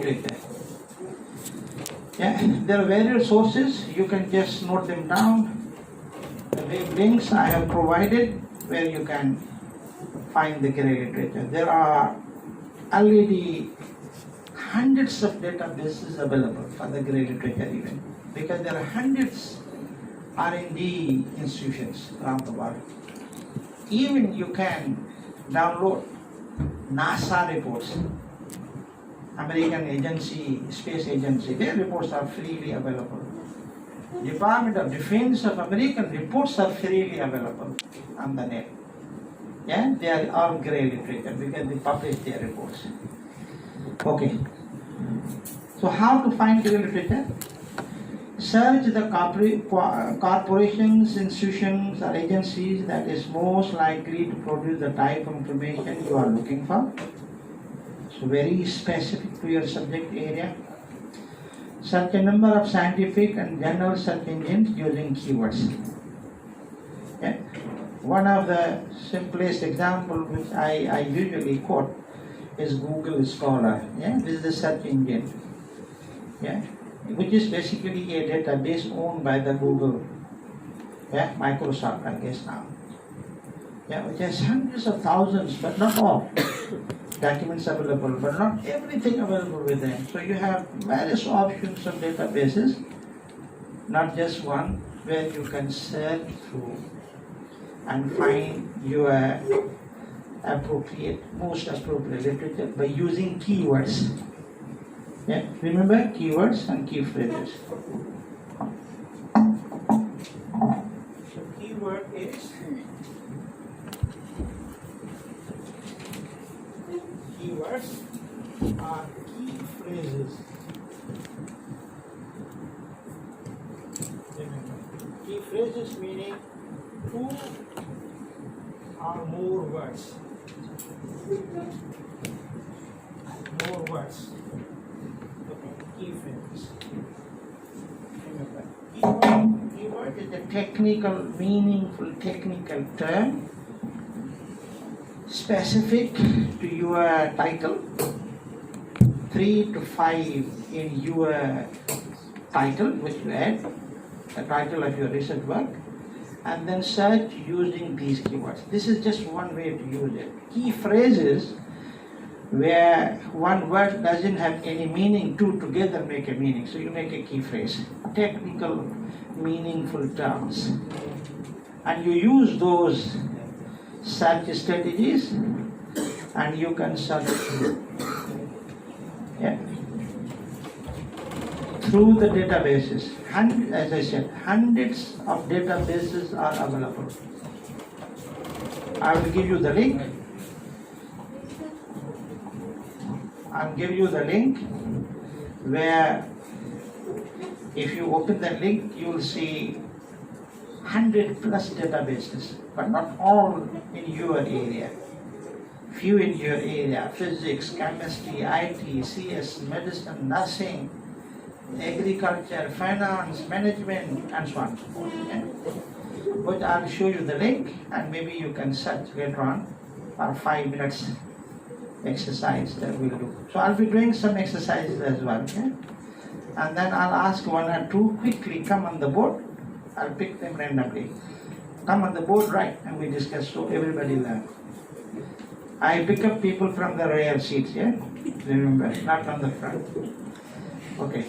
literature. Yeah, there are various sources. You can just note them down. The links I have provided where you can find the grey literature. There are already hundreds of databases available for the grey literature even, because there are hundreds R&D institutions around the world. Even you can download NASA reports, American agency, space agency, their reports are freely available. Department of Defense of American reports are freely available on the net. Yeah, they are all grey literature because they publish their reports. Okay. So how to find grey literature? Search the corporations, institutions or agencies that is most likely to produce the type of information you are looking for. So very specific to your subject area. Search a number of scientific and general search engines using keywords. Yeah. One of the simplest example which I usually quote is Google Scholar. Yeah, this is the search engine. Yeah, which is basically a database owned by the Google, yeah, Microsoft, I guess now. Yeah, which has hundreds of thousands, but not all documents available, but not everything available with them. So you have various options of databases, not just one, where you can search through and find your most appropriate literature by using keywords. Yeah, remember keywords and key phrases. So keyword is keywords are key phrases. Remember, key phrases meaning two or more words. More words. Key phrases. Remember, keyword is a technical, meaningful technical term specific to your title, 3 to 5 in your title, which you add, the title of your research work, and then search using these keywords. This is just one way to use it. Key phrases where one word doesn't have any meaning, two together make a meaning. So you make a key phrase. Technical, meaningful terms. And you use those search strategies and you can search through. Yeah. Through the databases. As I said, hundreds of databases are available. I will give you the link. I'll give you the link where if you open the link, you will see 100 plus databases, but not all in your area. Few in your area: physics, chemistry, IT, CS, medicine, nursing, agriculture, finance, management, and so on. Okay? But I'll show you the link and maybe you can search later on for 5 minutes exercise that we'll do. So I'll be doing some exercises as well. Okay? And then I'll ask one or two quickly come on the board. I'll pick them randomly. Come on the board, right, and we discuss so everybody learn. I pick up people from the rear seats, yeah? Remember, not from the front. Okay.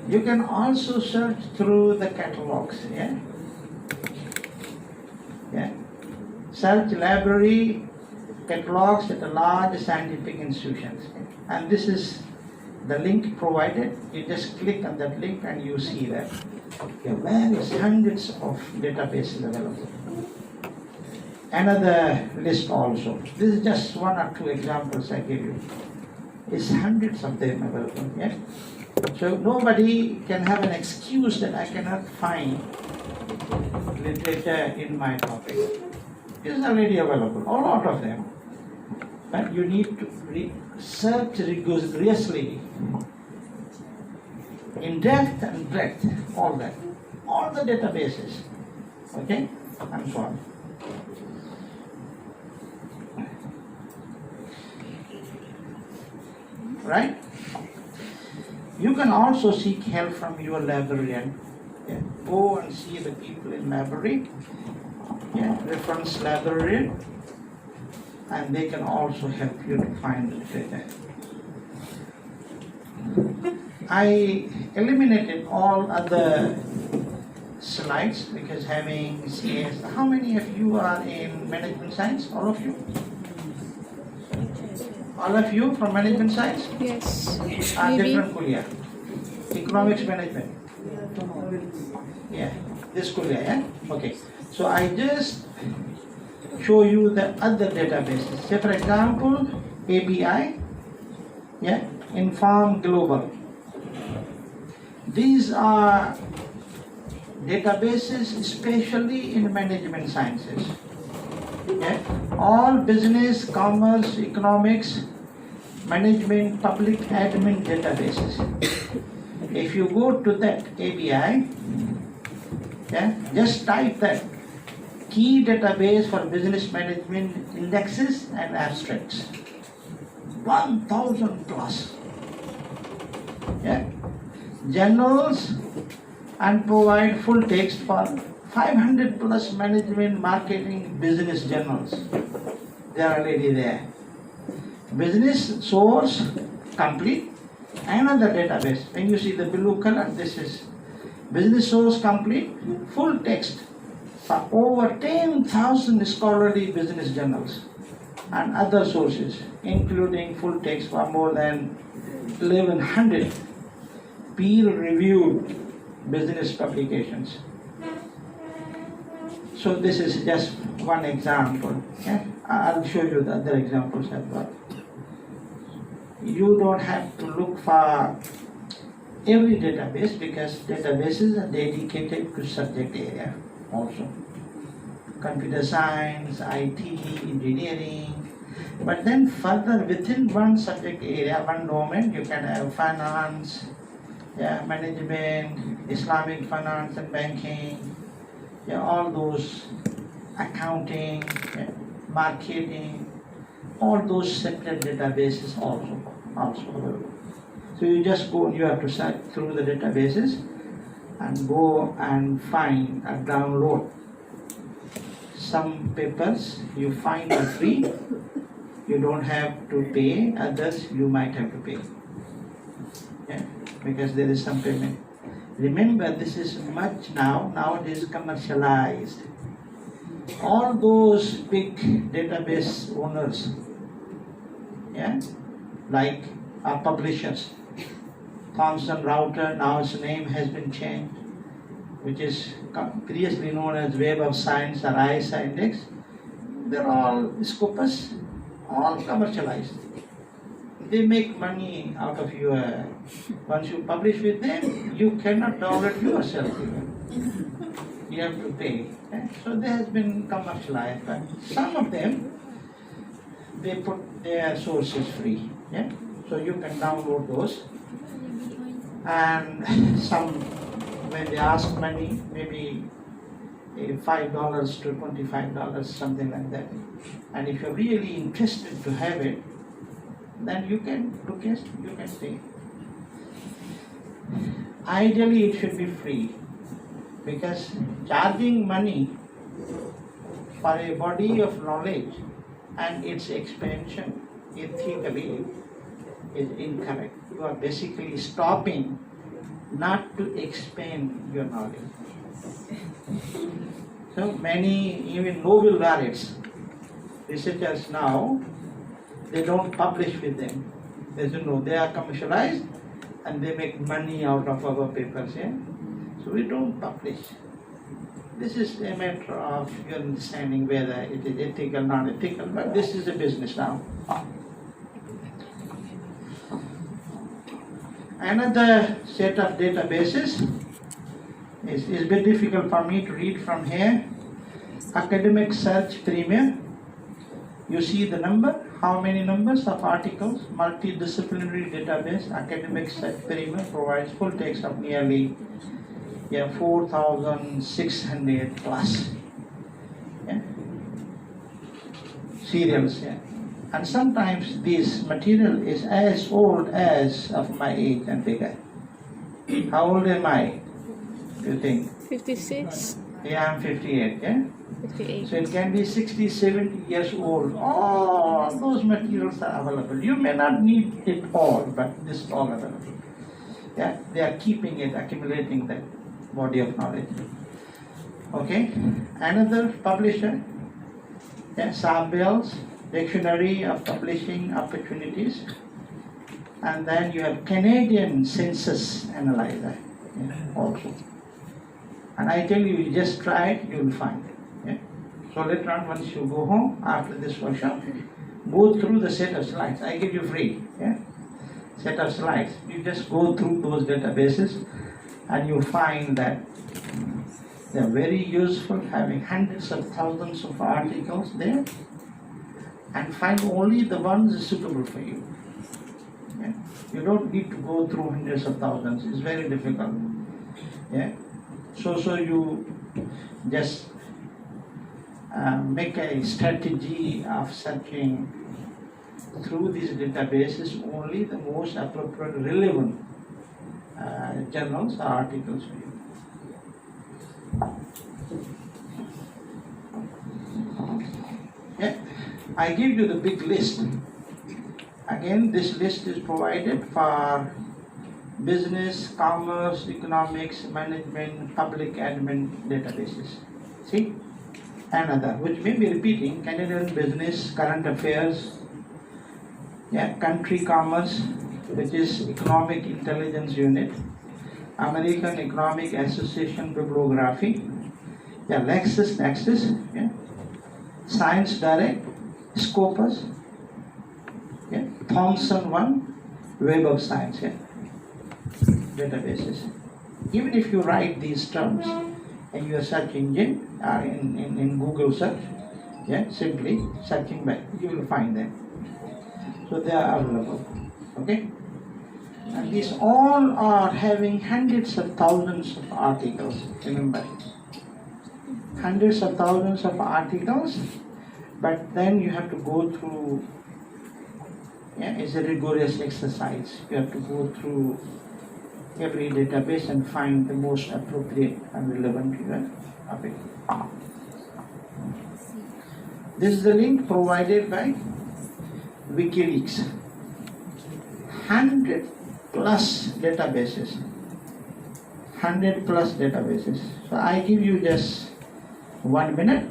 You can also search through the catalogs, yeah? Yeah. Search library catalogs at a large scientific institutions. And this is the link provided. You just click on that link and you see that. There are various hundreds of databases available. Another list also. This is just one or two examples I give you. It's hundreds of them available. Yeah? So nobody can have an excuse that I cannot find literature in my topic. It is already available, a lot of them. But you need to search rigorously, in depth and breadth, all that. All the databases. Okay? And so on. right? You can also seek help from your librarian. Yeah. Go and see the people in library, yeah, reference librarian, and they can also help you to find the literature. I eliminated all other slides because having CS. How many of you are in management science? All of you? All of you from management science? Yes. Different kulia. Economics management. Yeah, this kulia, yeah? Okay. So I just show you the other databases. Say for example, ABI, yeah, Inform Global. These are databases especially in management sciences. Yeah? All business, commerce, economics, management, public admin databases. If you go to that ABI, yeah, just type that key database for business management indexes and abstracts. 1,000 plus. Yeah. Journals and provide full text for 500 plus management, marketing, business journals. They are already there. Business source complete. Another database. When you see the blue color, this is business source complete, full text for over 10,000 scholarly business journals and other sources, including full text for more than 1,100 peer-reviewed business publications. So this is just one example. Okay? I'll show you the other examples as well. You don't have to look for every database because databases are dedicated to subject area also. Computer science, IT, engineering. But then further within one subject area, one domain, you can have finance, yeah, management, Islamic finance and banking, yeah, all those accounting, yeah, marketing, all those separate databases also available. So you just go, you have to search through the databases and go and find and download. Some papers you find are free, you don't have to pay, others you might have to pay. Yeah, because there is some payment. Remember, this is much nowadays commercialized. All those big database owners, yeah, like our publishers, Thomson Router, now its name has been changed, which is previously known as Web of Science or ISA Index. They're all Scopus, all commercialized. They make money out of your, once you publish with them, you cannot download yourself even. You have to pay. Okay? So they has been commercialized, but some of them, they put their sources free. Yeah? So you can download those. And some, when they ask money, maybe $5 to $25, something like that. And if you're really interested to have it, then you can request, you can pay. Ideally, it should be free, because charging money for a body of knowledge and its expansion ethically is incorrect. You are basically stopping not to expand your knowledge. So many, even Nobel laureates, researchers now, they don't publish with them. As you know, they are commercialized and they make money out of our papers. Yeah? So we don't publish. This is a matter of your understanding whether it is ethical, non-ethical, but this is a business now. Another set of databases is a bit difficult for me to read from here. Academic Search Premier. You see the number, how many numbers of articles, multidisciplinary database, Academic Search Premier provides full text of nearly 4,600 plus. Yeah? Serials, yeah. And sometimes this material is as old as of my age and bigger. How old am I, do you think? 56. Yeah, I'm 58, yeah? 58. So it can be 60, 70 years old. All those materials are available. You may not need it all, but this is all available. Yeah, they are keeping it, accumulating that body of knowledge. Okay, another publisher, yeah, Sabel's Dictionary of Publishing Opportunities, and then you have Canadian Census Analyzer, yeah, also. And I tell you, you just try it, you will find it. Yeah? So later on, once you go home after this workshop, go through the set of slides. I give you free, yeah, set of slides. You just go through those databases, and you find that they are very useful, having hundreds of thousands of articles there, and find only the ones suitable for you. Yeah? You don't need to go through hundreds of thousands. It's very difficult. Yeah. So you just make a strategy of searching through these databases only the most appropriate, relevant journals or articles for you. Yeah, I give you the big list. Again, this list is provided for business, commerce, economics, management, public admin databases. See? Another, which may be repeating, Canadian business, current affairs, yeah, country commerce, which is economic intelligence unit, American Economic Association bibliography, yeah, LexisNexis, yeah, Science Direct, Scopus, yeah, Thomson One, Web of Science, yeah, databases. Even if you write these terms in your search engine, in Google search, yeah, simply searching back, you will find them. So they are available. Okay? And these all are having hundreds of thousands of articles, remember. Hundreds of thousands of articles, but then you have to go through, yeah, it's a rigorous exercise. You have to go through every database and find the most appropriate and relevant to your topic. This is the link provided by WikiLeaks. 100 plus databases. 100 plus databases. So I give you just 1 minute.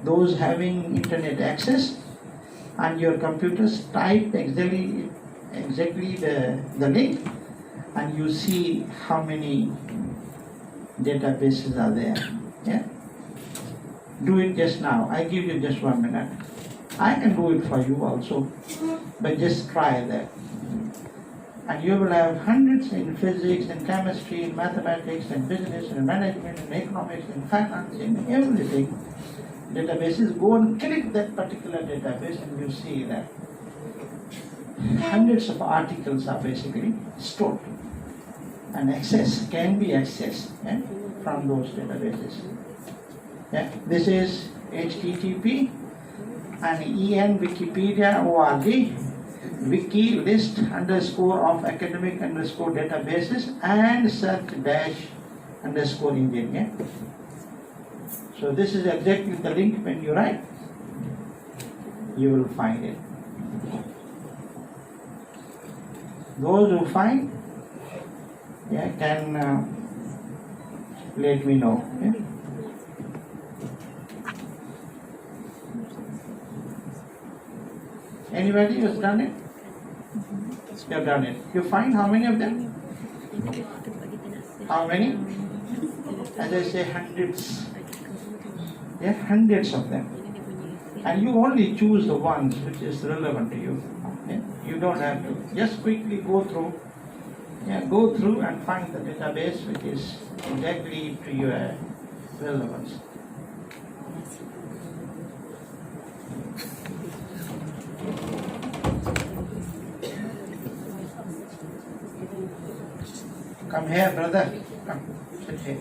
Those having internet access on your computers, type exactly the link, and you see how many databases are there. Yeah? Do it just now. I give you just 1 minute. I can do it for you also, but just try that. And you will have hundreds in physics and chemistry and mathematics and business and management and economics and finance and everything. Databases, go and click that particular database and you see that hundreds of articles are basically stored and can be accessed, yeah, from those databases. Yeah. This is HTTP and en wikipedia.org wiki list underscore of academic underscore databases and search dash underscore engine. Yeah? So this is exactly the link. When you write, you will find it. Those who find, yeah, can let me know. Yeah? Anybody who's done it? You have done it. You find how many of them? How many? As I say, hundreds. Yeah, hundreds of them. And you only choose the ones which is relevant to you. Yeah? You don't have to. Just quickly go through. Yeah, go through and find the database which is exactly to your relevance. Come here, brother. Come, sit here.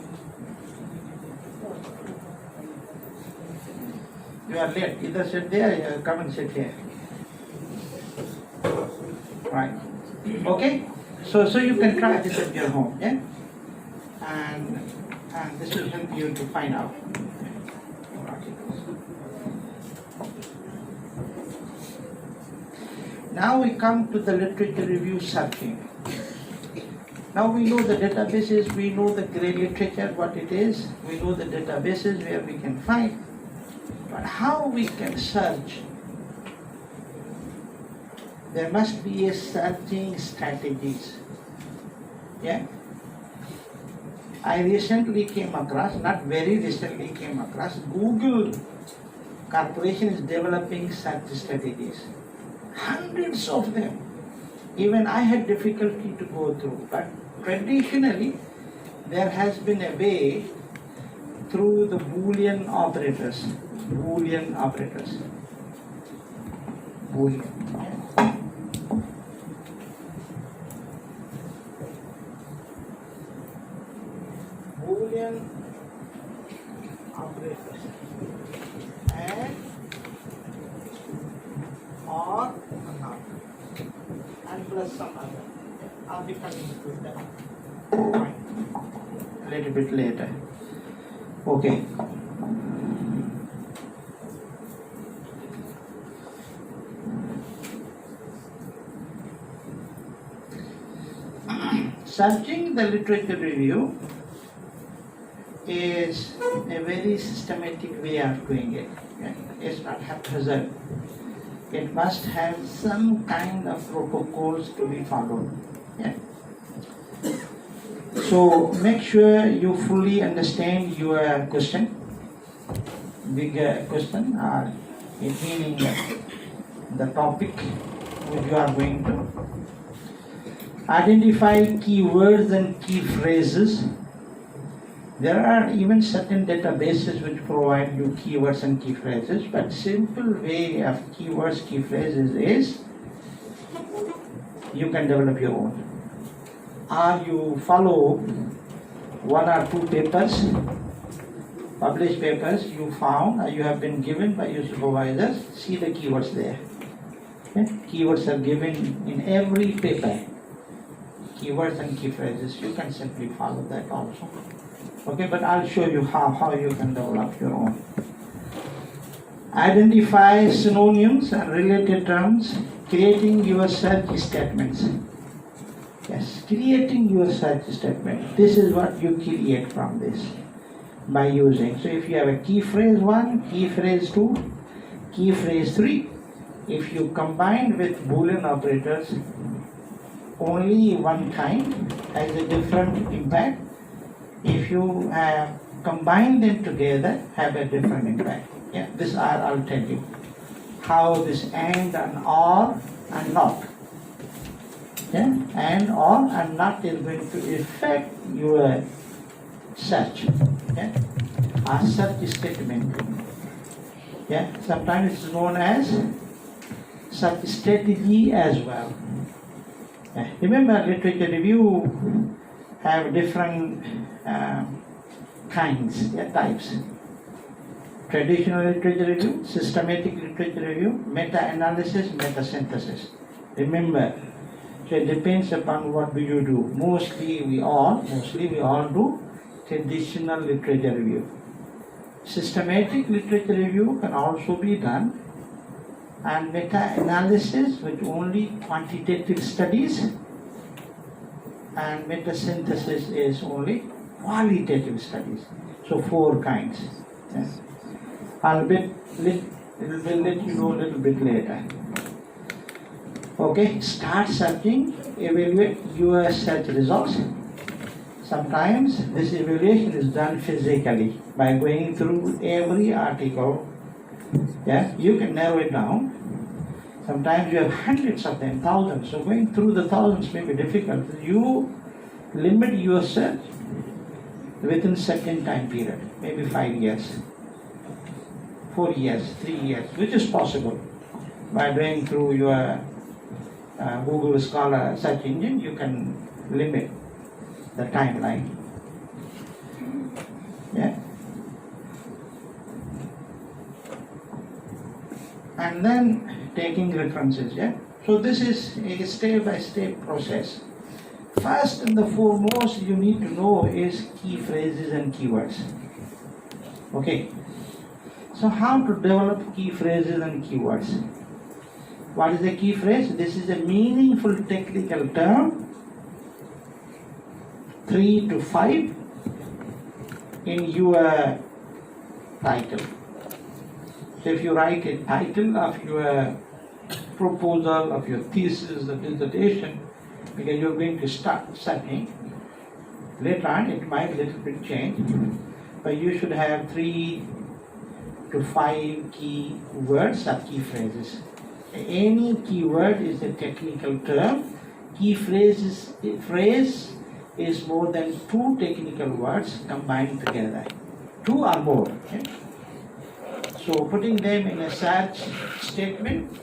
You are late. Either sit there or come and sit here. Right. Okay? So you can try this at your home, yeah? And this will help you to find out more articles. Now we come to the literature review searching. Now we know the databases, we know the grey literature, what it is, we know the databases where we can find, but how we can search? There must be a searching strategies. Yeah? I recently came across, not very recently came across, Google Corporation is developing search strategies. Hundreds of them. Even I had difficulty to go through, but traditionally there has been a way through the Boolean operators. Boolean operators. Boolean. Boolean operators and or not, and plus some other. I'll be coming to that point a little bit later. Okay. Searching the literature review is a very systematic way of doing it. Okay? It's not haphazard. It must have some kind of protocols to be followed. Yeah? So make sure you fully understand your question, bigger question, or meaning the topic which you are going to. Identify keywords and key phrases. There are even certain databases which provide you keywords and key phrases, but simple way of keywords, key phrases is you can develop your own. Or you follow one or two papers, published papers you found or you have been given by your supervisors, see the keywords there. Okay? Keywords are given in every paper. Keywords and key phrases, you can simply follow that also. Okay, but I'll show you how you can develop your own. Identify synonyms and related terms, creating your search statements. Yes, creating your search statement. This is what you create from this by using. So if you have a key phrase 1, key phrase 2, key phrase 3, if you combine with Boolean operators, only one kind has a different impact. If you combine them together, have a different impact. Yeah, this I'll tell you how this and or and not. Yeah, and or and not is going to affect your search. Yeah, a search statement. Yeah, sometimes it's known as search strategy as well. Yeah. Remember, literature review have different kinds, types. Traditional literature review, systematic literature review, meta-analysis, meta-synthesis. Remember, so it depends upon what do you do. Mostly we all do traditional literature review. Systematic literature review can also be done, and meta-analysis with only quantitative studies, and meta-synthesis is only qualitative studies. So 4 kinds. Yes. I'll let you know a little bit later. Okay, start searching, evaluate your search results. Sometimes this evaluation is done physically by going through every article. Yeah, you can narrow it down. Sometimes you have hundreds of them, thousands. So going through the thousands may be difficult. You limit your search within certain time period, maybe 5 years, 4 years, 3 years, which is possible. By going through your Google Scholar search engine, you can limit the timeline. Yeah. And then taking references, yeah. So this is a step-by-step process. First and the foremost you need to know is key phrases and keywords. Okay. So how to develop key phrases and keywords? What is a key phrase? This is a meaningful technical term, 3 to 5 in your title. So if you write a title of your proposal, of your thesis, the dissertation, because you're going to start studying, later on it might a little bit change, but you should have 3 to 5 key words or key phrases. Any keyword is a technical term. Key phrase is more than 2 technical words combined together, 2 or more. Okay? So putting them in a search statement,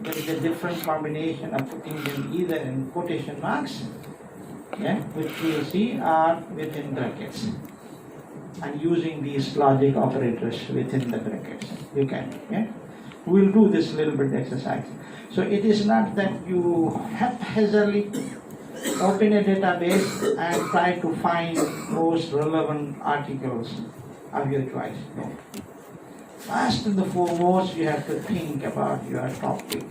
there is a different combination of putting them either in quotation marks, which you will see, are within brackets, and using these logic operators within the brackets. You can. We'll do this little bit exercise. So it is not that you haphazardly open a database and try to find most relevant articles of your choice. No. First and the foremost, you have to think about your topic.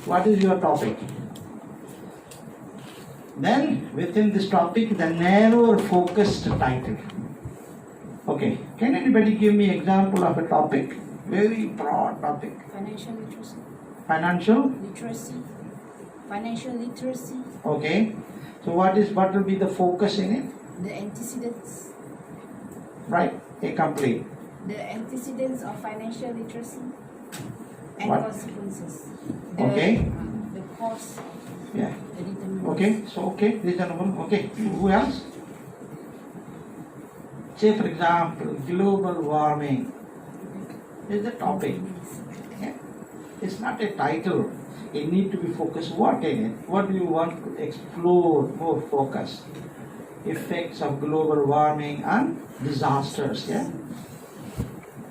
What is your topic? Then, within this topic, the narrow focused title. Okay, can anybody give me example of a topic? Very broad topic. Financial literacy. Financial? Literacy. Financial literacy. Okay. So what will be the focus in it? The antecedents. Right, a complete. The antecedents of financial literacy and What? consequences. Okay. The cause. Yeah. The determinants. Okay, so reasonable. Okay, who else? Say for example, global warming is the topic. Yeah. It's not a title. It needs to be focused. What in it? What do you want to explore more focused? Effects of global warming and disasters. Yeah.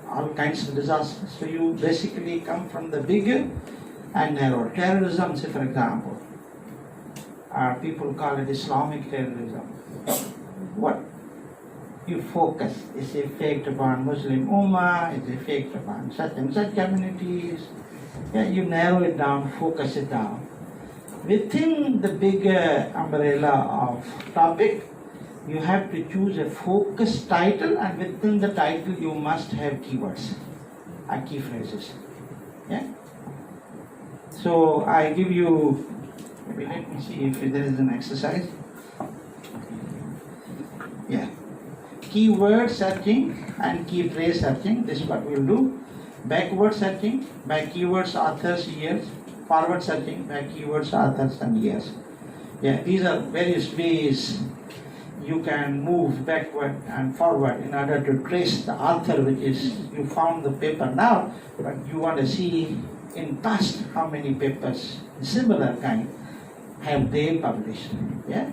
All kinds of disasters. So you basically come from the bigger and narrow. Terrorism, say for example. People call it Islamic terrorism. What? You focus its effect upon Muslim Ummah, its effect upon such and such communities. Yeah, you narrow it down, focus it down. Within the bigger umbrella of topic, you have to choose a focused title, and within the title you must have keywords or key phrases. Yeah. So I give you, maybe let me see if there is an exercise. Yeah. Keyword searching and key phrase searching. This is what we'll do. Backward searching by keywords, authors, years. Forward searching by keywords, authors, and years. Yeah, these are various ways you can move backward and forward in order to trace the author, which is you found the paper now, but you want to see in past how many papers similar kind have they published. Yeah,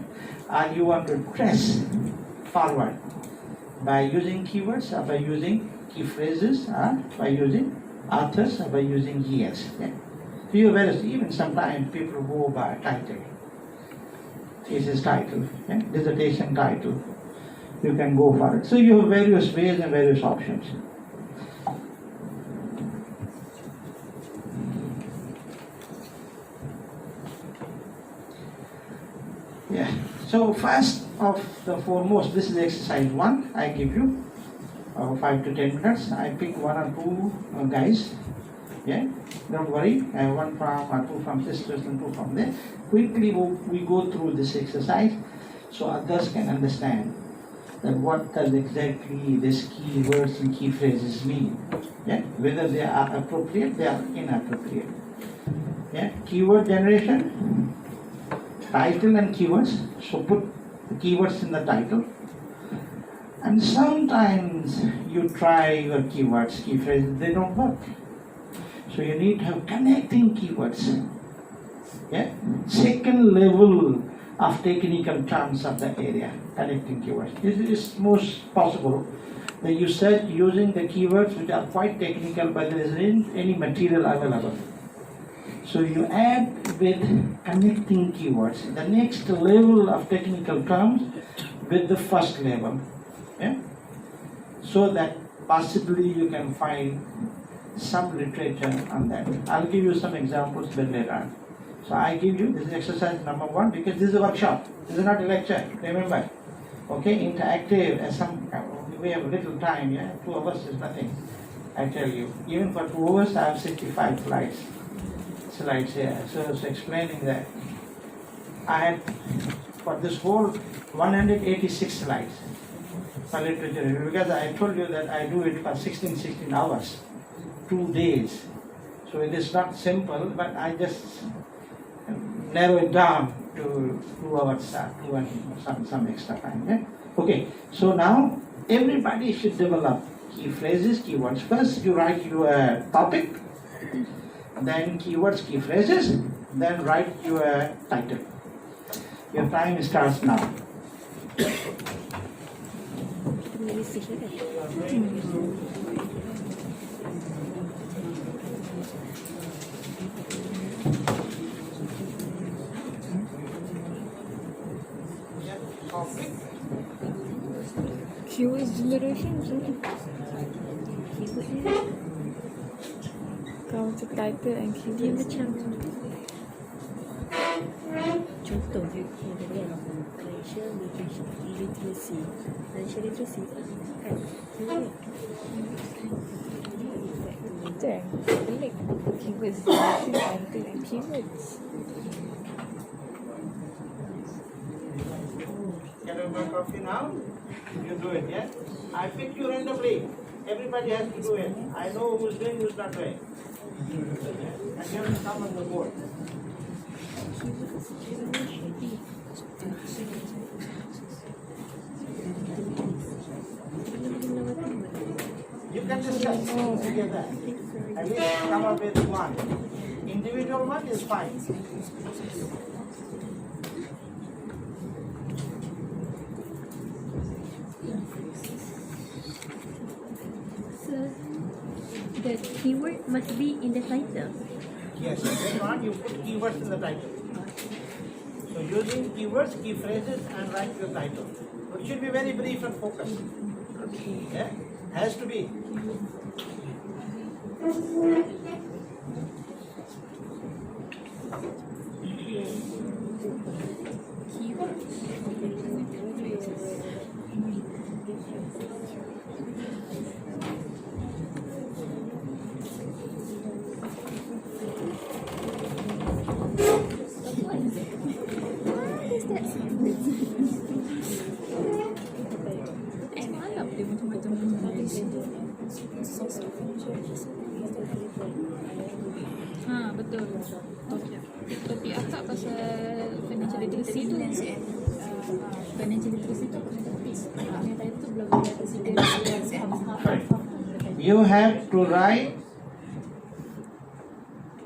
and you want to trace forward by using keywords or by using key phrases or by using authors or by using years. Yeah. So you various, even sometimes people go by title. Thesis title, yeah? Dissertation title. You can go for it. So you have various ways and various options. Yeah. So first of the foremost, this is exercise 1. I give you 5 to 10 minutes. I pick 1 or 2 guys. Yeah. Don't worry. I have 1 from 2 from sisters and 2 from there. Quickly we go through this exercise so others can understand that what does exactly these key words and key phrases mean. Yeah. Whether they are appropriate, they are inappropriate. Yeah. Keyword generation. Title and keywords. So put the keywords in the title. And sometimes you try your keywords, key phrases, they don't work. So you need to have connecting keywords. Yeah? Second level of technical terms of the area, connecting keywords. This is most possible that you search using the keywords which are quite technical, but there isn't any material available. So you add with connecting keywords, the next level of technical terms with the first level. Yeah? So that possibly you can find some literature on that. I'll give you some examples a bit later on. So I give you this is exercise number 1 because this is a workshop. This is not a lecture. Remember, okay? Interactive. We have little time. Yeah, 2 hours is nothing. I tell you, even for 2 hours, I have 65 slides here. So explaining that I had for this whole 186 slides for literature review because I told you that I do it for 16 hours, 2 days. So it is not simple, but I just narrow it down to 2 hours, 2 and some extra time. Yeah? Okay, so now everybody should develop key phrases, keywords. First, you write your topic, then keywords, key phrases, then write your title. Your time starts now. Keyword generation macam mana? Kau cakap title and keyword. Dia macam contoh je kan, financial literacy kan, Itu yang pelik. Keywords generation, title and keywords. Can you make coffee now? You do it, yeah? I pick you randomly. Everybody has to do it. I know who's doing, who's not doing. And you have to come on the board. You can discuss together. At least come up with one. Individual one is fine. the keyword must be in the title. Yes, then on you put keywords in the title. So using keywords, key phrases and write your title. It should be very brief and focused. Okay. Yeah? Has to be. Betul. Tapi akak pasal financial literacy tu financial literacy tu tadi tu belum You have to write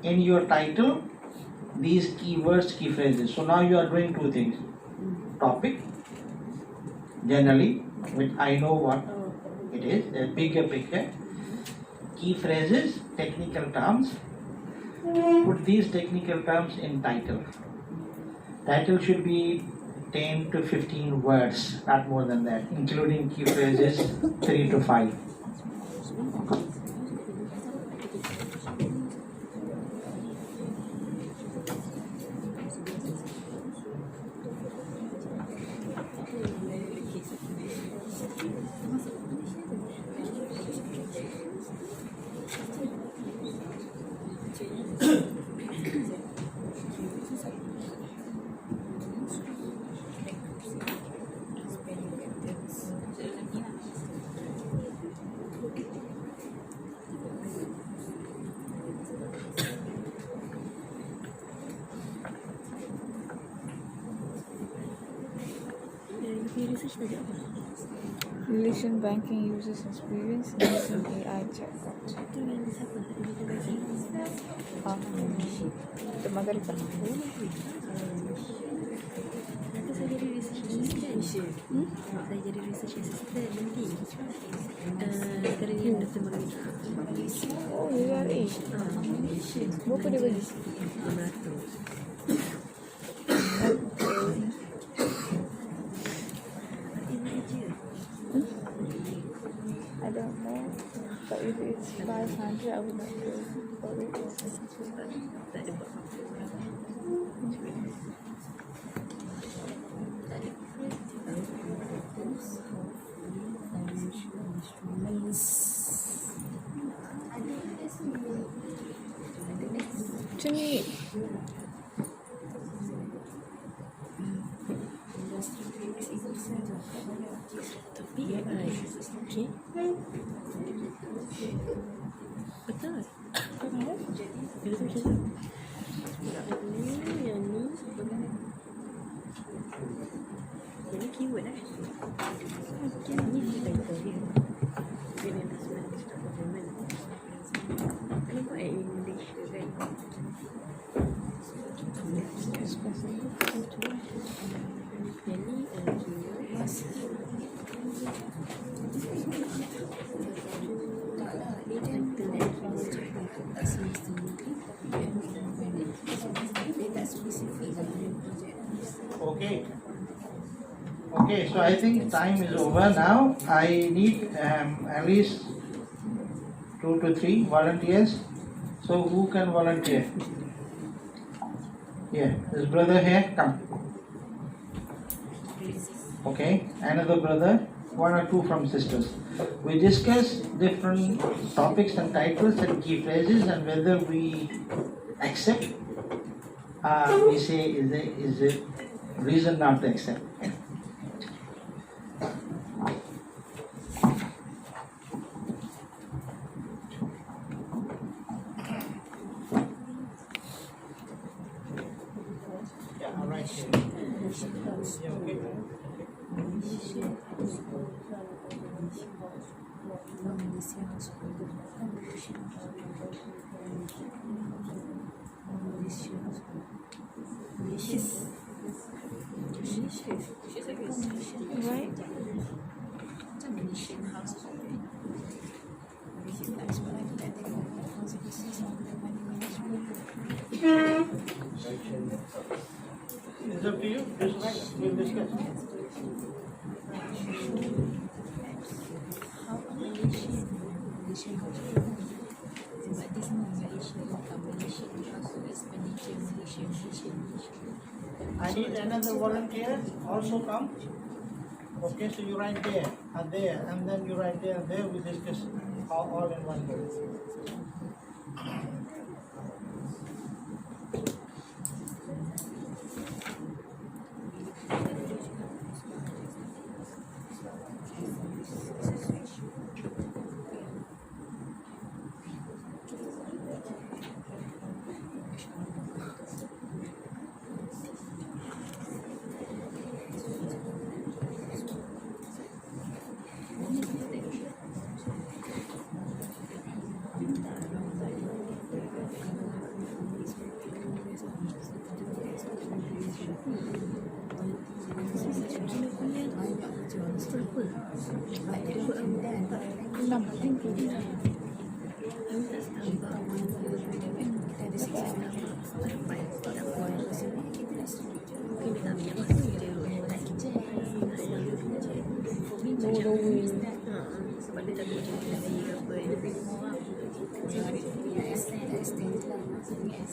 in your title these keywords, key phrases. So now you are doing two things. Topic, generally, which I know what it is, a bigger picture. Key phrases, technical terms. Put these technical terms in title. Title should be 10 to 15 words, not more than that, including key phrases 3 to 5. Relation banking users experience using AI chatbot. Teman dari mana? Nanti saya jadi research assistant. Saya jadi research assistant nanti. Kerja yang Dr. Marina. Oh, URA. Berapa dia bagi? I don't know. But if it's 500, I would not go for it. Tak ada buat apa-apa. Macam ni. Tapi okay. Betul. Dia tu macam tu. Yang ni keyword lah. Ni title dia. Dia memang sebenarnya start government. Kalau buat in Malaysia kan. Yang ni Okay. Okay, so I think time is over now. I need at least 2 to 3 volunteers. So who can volunteer? Yeah, this brother here, come. Okay, another brother, 1 or 2 from sisters. We discuss different topics and titles and key phrases, and whether we accept, we say is it reason not to accept. Yeah, all right. Yeah, okay. Right? It's up to you. We'll discuss. I need another volunteer. Also come. Okay, so you write there, and then you write there, and there. We discuss all in one go. Sebab dia tak boleh jadi apa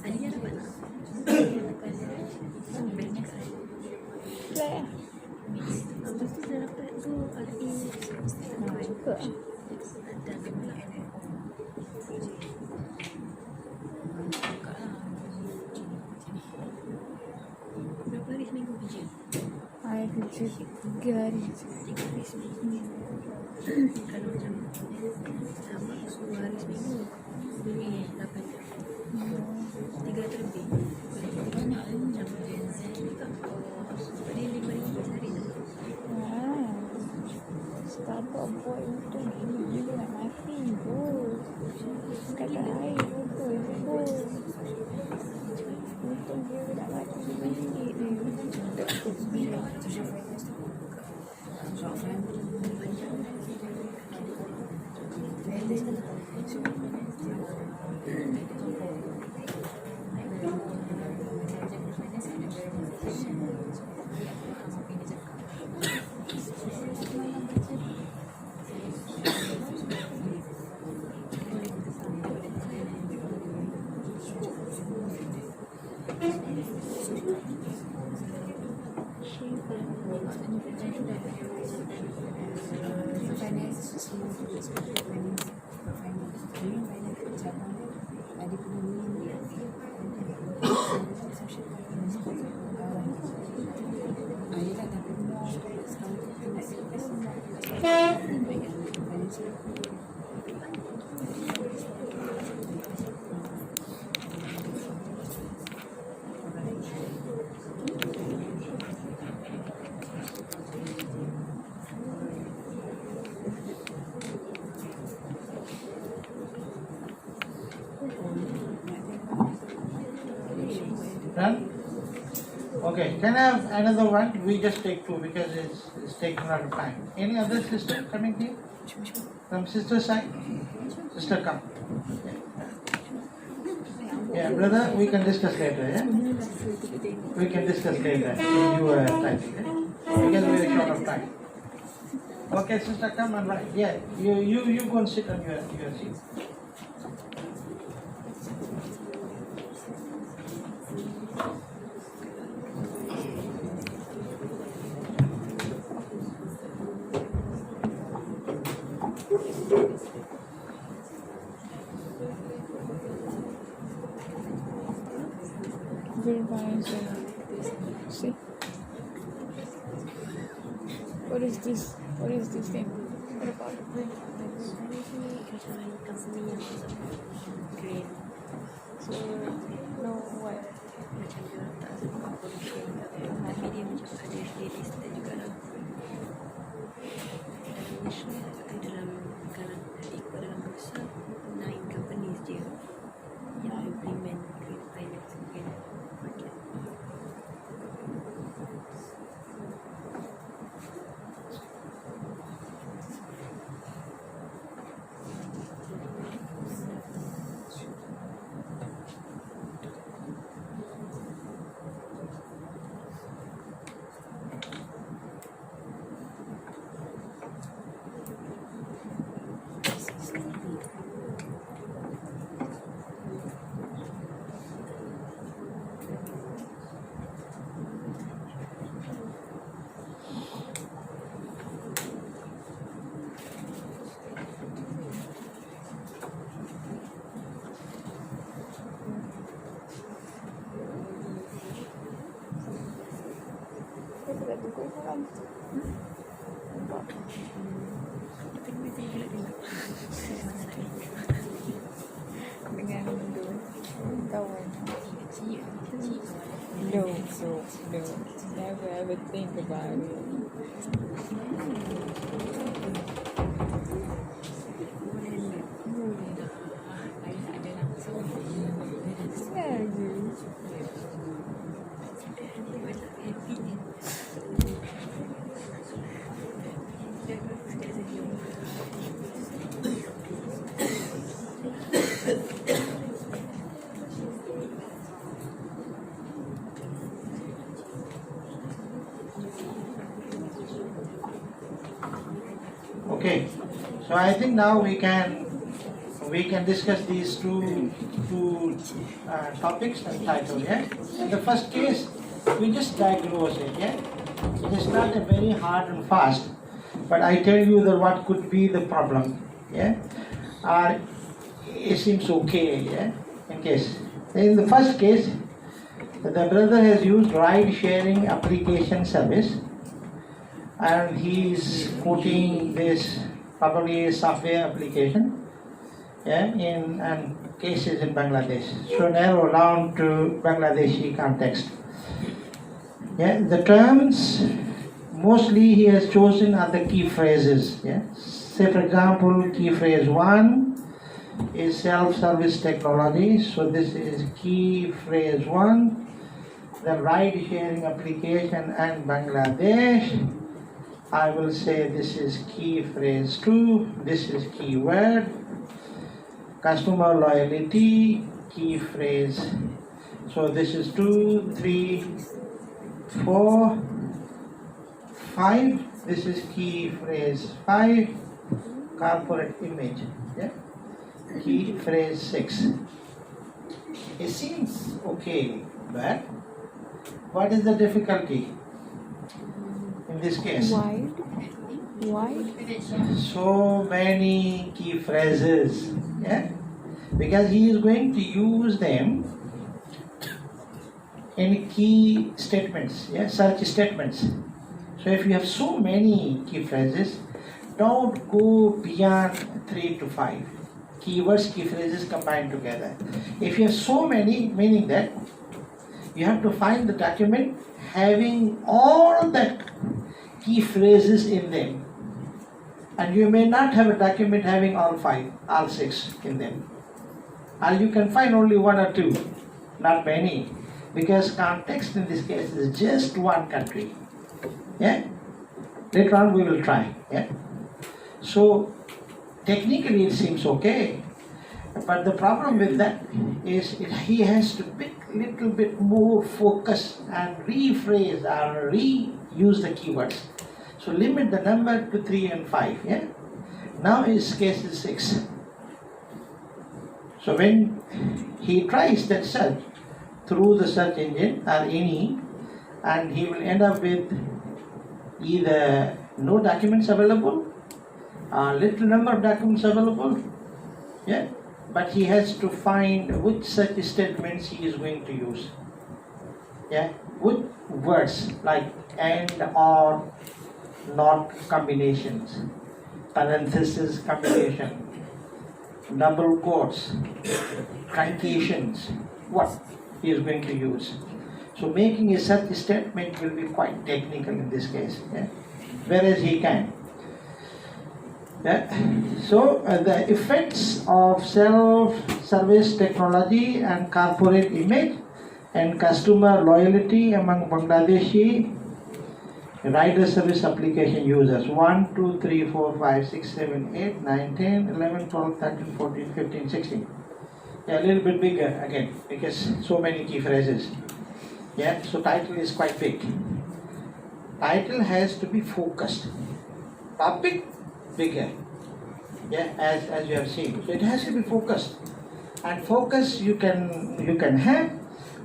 Aliyah dapat tak? Flat lah. Lepas tu dia dapat tu Suka. ada pula. Berapa hari seminggu kerja? I kerja 3 hari. 3 hari seminggu. Kalau macam sama 10 hari seminggu boleh 8 jam. 300 lebih. Banyak macam sebab dia 5 ringgit sehari tu. Starbucks buat itu gila nak mati bro. Kata air betul bro. Untung dia nak mati RM5 dia. Done? Okay, can I have another one? We just take two because it's taking a lot of time. Any other sister coming here? From sister side? Sister, come. Yeah, brother, we can discuss later, yeah? We can discuss later when you are typing, yeah? Because we are short of time. Okay, sister, come and write. Yeah, you go and sit on your seat. See? What is this? What is this thing? What about it? Green. So, no, what? Macam dia tak sebut pollution tapi dia macam ada list dan juga dalam national dalam ikut dalam bursa 9 companies je yang implement green finance green market. No, never ever think about it. Okay, so I think now we can discuss these two topics and title. Yeah, in the first case we just diagnose it. Yeah, it is not a very hard and fast, but I tell you that what could be the problem. Yeah, it seems okay. Yeah, in case in the first case, the brother has used ride sharing application service. And he is putting this probably software application, yeah, in and cases in Bangladesh. So narrow down to Bangladeshi context. Yeah, the terms mostly he has chosen are the key phrases. Yeah, say for example, key phrase 1 is self-service technology. So this is key phrase 1. The ride-sharing application and Bangladesh. I will say this is key phrase 2, this is keyword, customer loyalty, key phrase So this is 2, 3, 4, 5. This is key phrase 5. Corporate image. Yeah. Key phrase 6. It seems okay, but what is the difficulty in this case? Why? So many key phrases, yeah, because he is going to use them in key statements, yeah, search statements. So if you have so many key phrases, don't go beyond 3 to 5 keywords, key phrases combined together. If you have so many, meaning that you have to find the document having all that key phrases in them. And you may not have a document having all 5, all 6 in them. Or you can find only 1 or 2, not many. Because context in this case is just one country. Yeah? Later on we will try. Yeah? So technically it seems okay. But the problem with that is he has to be a little bit more focus and rephrase or reuse the keywords. So limit the number to 3 and 5. Yeah? Now his case is 6. So when he tries that search through the search engine or any, and he will end up with either no documents available or little number of documents available. Yeah? But he has to find which such statements he is going to use. Yeah? Which words like and, or, not combinations, parenthesis combination, double quotes, truncations, what he is going to use. So making a such statement will be quite technical in this case, yeah? Whereas he can. Yeah? So the effects of self-service technology and corporate image and customer loyalty among Bangladeshi rider service application users 1, 2, 3, 4, 5, 6, 7, 8, 9, 10, 11, 12, 13, 14, 15, 16. Yeah, a little bit bigger again because so many key phrases. Yeah, so title is quite big. Title has to be focused. Topic bigger. Yeah, as you have seen. So it has to be focused. And focus you can have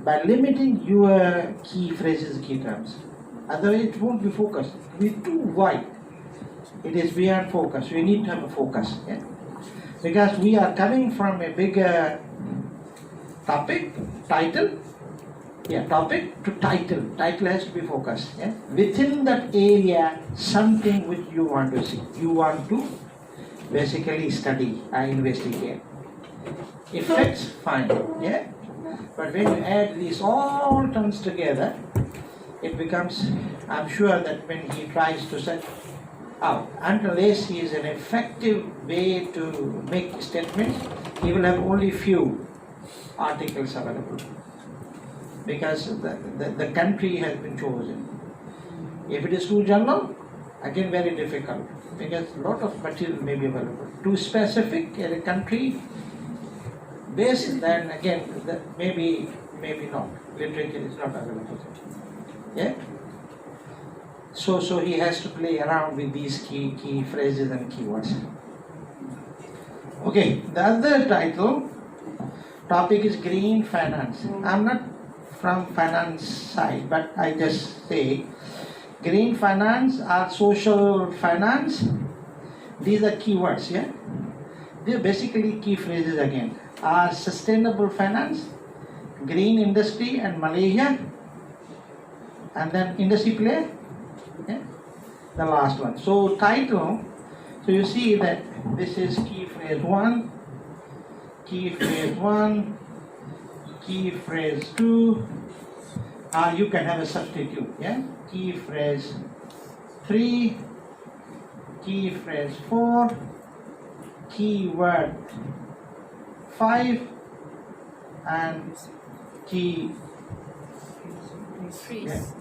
by limiting your key phrases, key terms. Otherwise it won't be focused. It will be too wide. It is beyond focus. We need to have a focus. Yeah? Because we are coming from a bigger topic, title. Yeah, topic to title. Title has to be focused. Yeah? Within that area, something which you want to see. You want to basically study and investigate. Effects, fine. Yeah? But when you add these all terms together, it becomes, I'm sure that when he tries to set out, unless he is an effective way to make statements, he will have only few articles available. Because the country has been chosen. If it is too general, again very difficult. Because a lot of material may be available. Too specific in a country based, then again, maybe not. Literature is not available. Yeah? So he has to play around with these key phrases and keywords. Okay, the other topic is green finance. I'm not from finance side, but I just say green finance or social finance, these are keywords, yeah? They're basically key phrases again. Sustainable finance, green industry and Malaysia, and then industry player, yeah? The last one. So title, so you see that this is key phrase 1, key phrase 1, key phrase 2, you can have a substitute, yeah? Key phrase 3, key phrase 4, keyword 5, and key Phrase.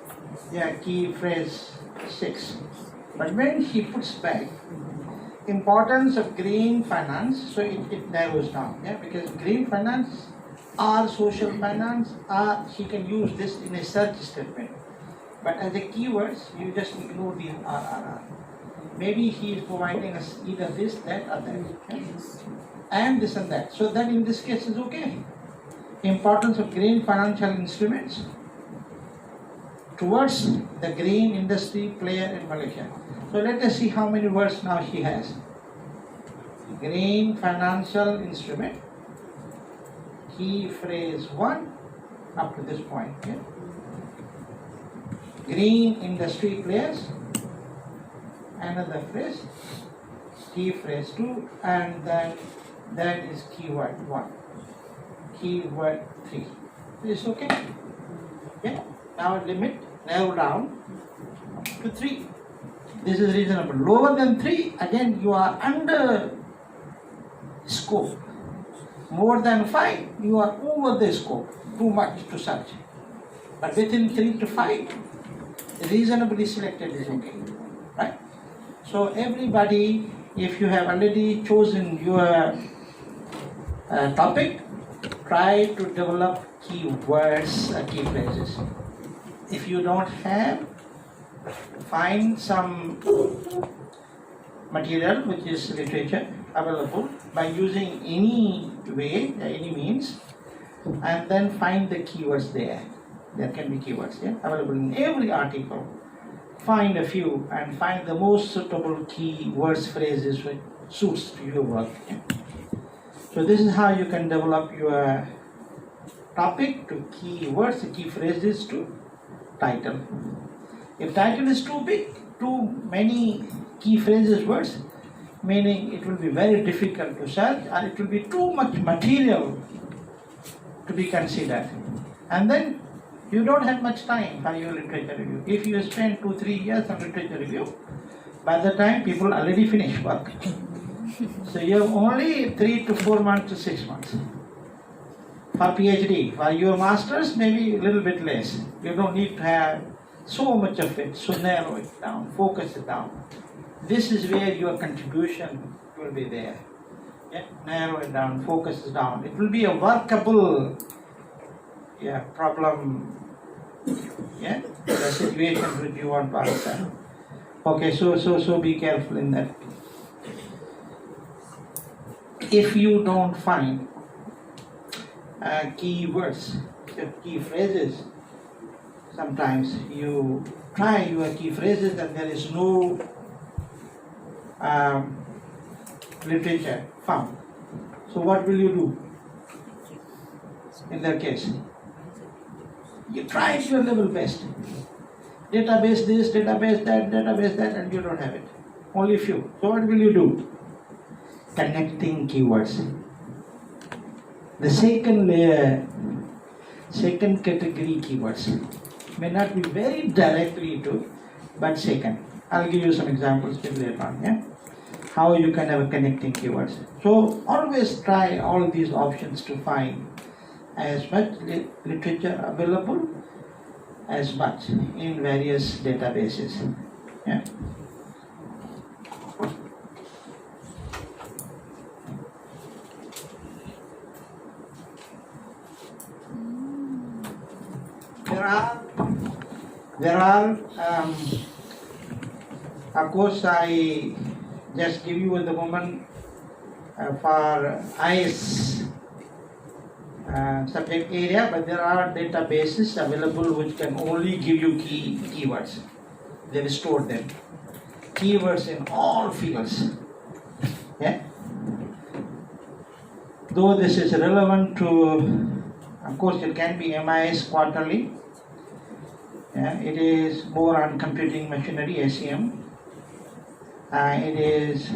key phrase 6. But when he puts back importance of green finance, so it narrows down, yeah, because green finance or social finance, or she can use this in a search statement. But as a keywords, you just ignore the RRR. Maybe he is providing us either this, that, or that, okay? And this and that. So that in this case is okay. Importance of green financial instruments towards the grain industry player in Malaysia. So let us see how many words now she has. Grain financial instrument, key phrase 1 up to this point. Okay? Green industry players, another phrase, key phrase 2, and then that is keyword 1, keyword 3. Is okay? Okay? Now limit, narrow down to 3. This is reasonable. Lower than 3, again you are under scope. More than 5, you are over the scope. Too much to search. But within 3 to 5, reasonably selected is okay. Right? So everybody, if you have already chosen your topic, try to develop keywords, key phrases. If you don't have, find some material which is literature available by using any way, any means, and then find the keywords there. There can be keywords available in every article. Find a few and find the most suitable keywords, phrases which suits to your work. So this is how you can develop your topic to keywords, key phrases to title. If title is too big, too many key phrases words, meaning it will be very difficult to search, or it will be too much material to be considered. And then you don't have much time for your literature review. If you spend 2-3 years on literature review, by the time people already finish work. So you have only 3 to 4 months to 6 months. For PhD, for your masters, maybe a little bit less. You don't need to have so much of it, so narrow it down, focus it down. This is where your contribution will be there. Narrow it down, focus it down. It will be a workable problem, the situation which you want to answer. Okay, so be careful in that. If you don't find keywords, key phrases, sometimes you try your key phrases and there is no literature found. So what will you do in that case? You try your level best. Database this, database that, and you don't have it. Only few. So what will you do? Connecting keywords. The second layer, second category keywords may not be very directly to, but second. I'll give you some examples later on. How you can have a connecting keywords. So always try all these options to find as much literature available as much in various databases. There are of course I just give you at the moment for IS subject area, but there are databases available which can only give you keywords. They will store them. Keywords in all fields. Though this is relevant to, of course it can be MIS quarterly. It is more on computing machinery, SEM. It is,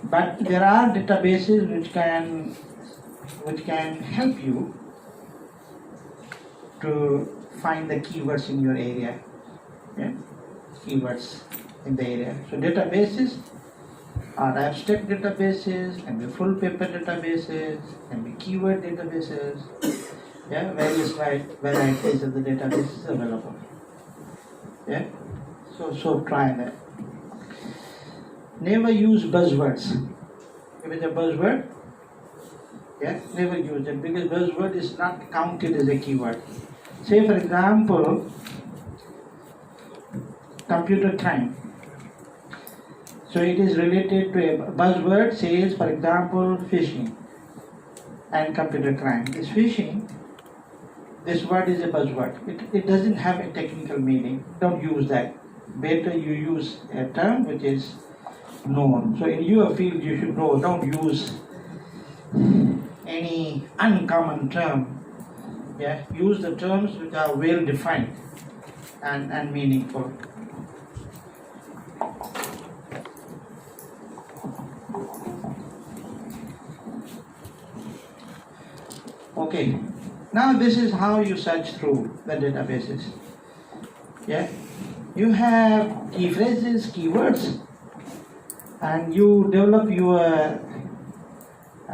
but there are databases which can help you to find the keywords in your area. Keywords in the area. So databases are abstract databases, can be full paper databases, can be keyword databases. Various varieties of the databases available. So try that. Never use buzzwords. If it's a buzzword, Yeah, never use them because buzzword is not counted as a keyword. Say for example, computer crime. So it is related to a buzzword says for example phishing and computer crime. This phishing, this word is a buzzword. It doesn't have a technical meaning. Don't use that. Better you use a term which is known. So in your field you should know, don't use any uncommon term. Yeah, use the terms which are well defined and meaningful. Okay, now this is how you search through the databases. Yeah, you have key phrases, keywords, and you develop your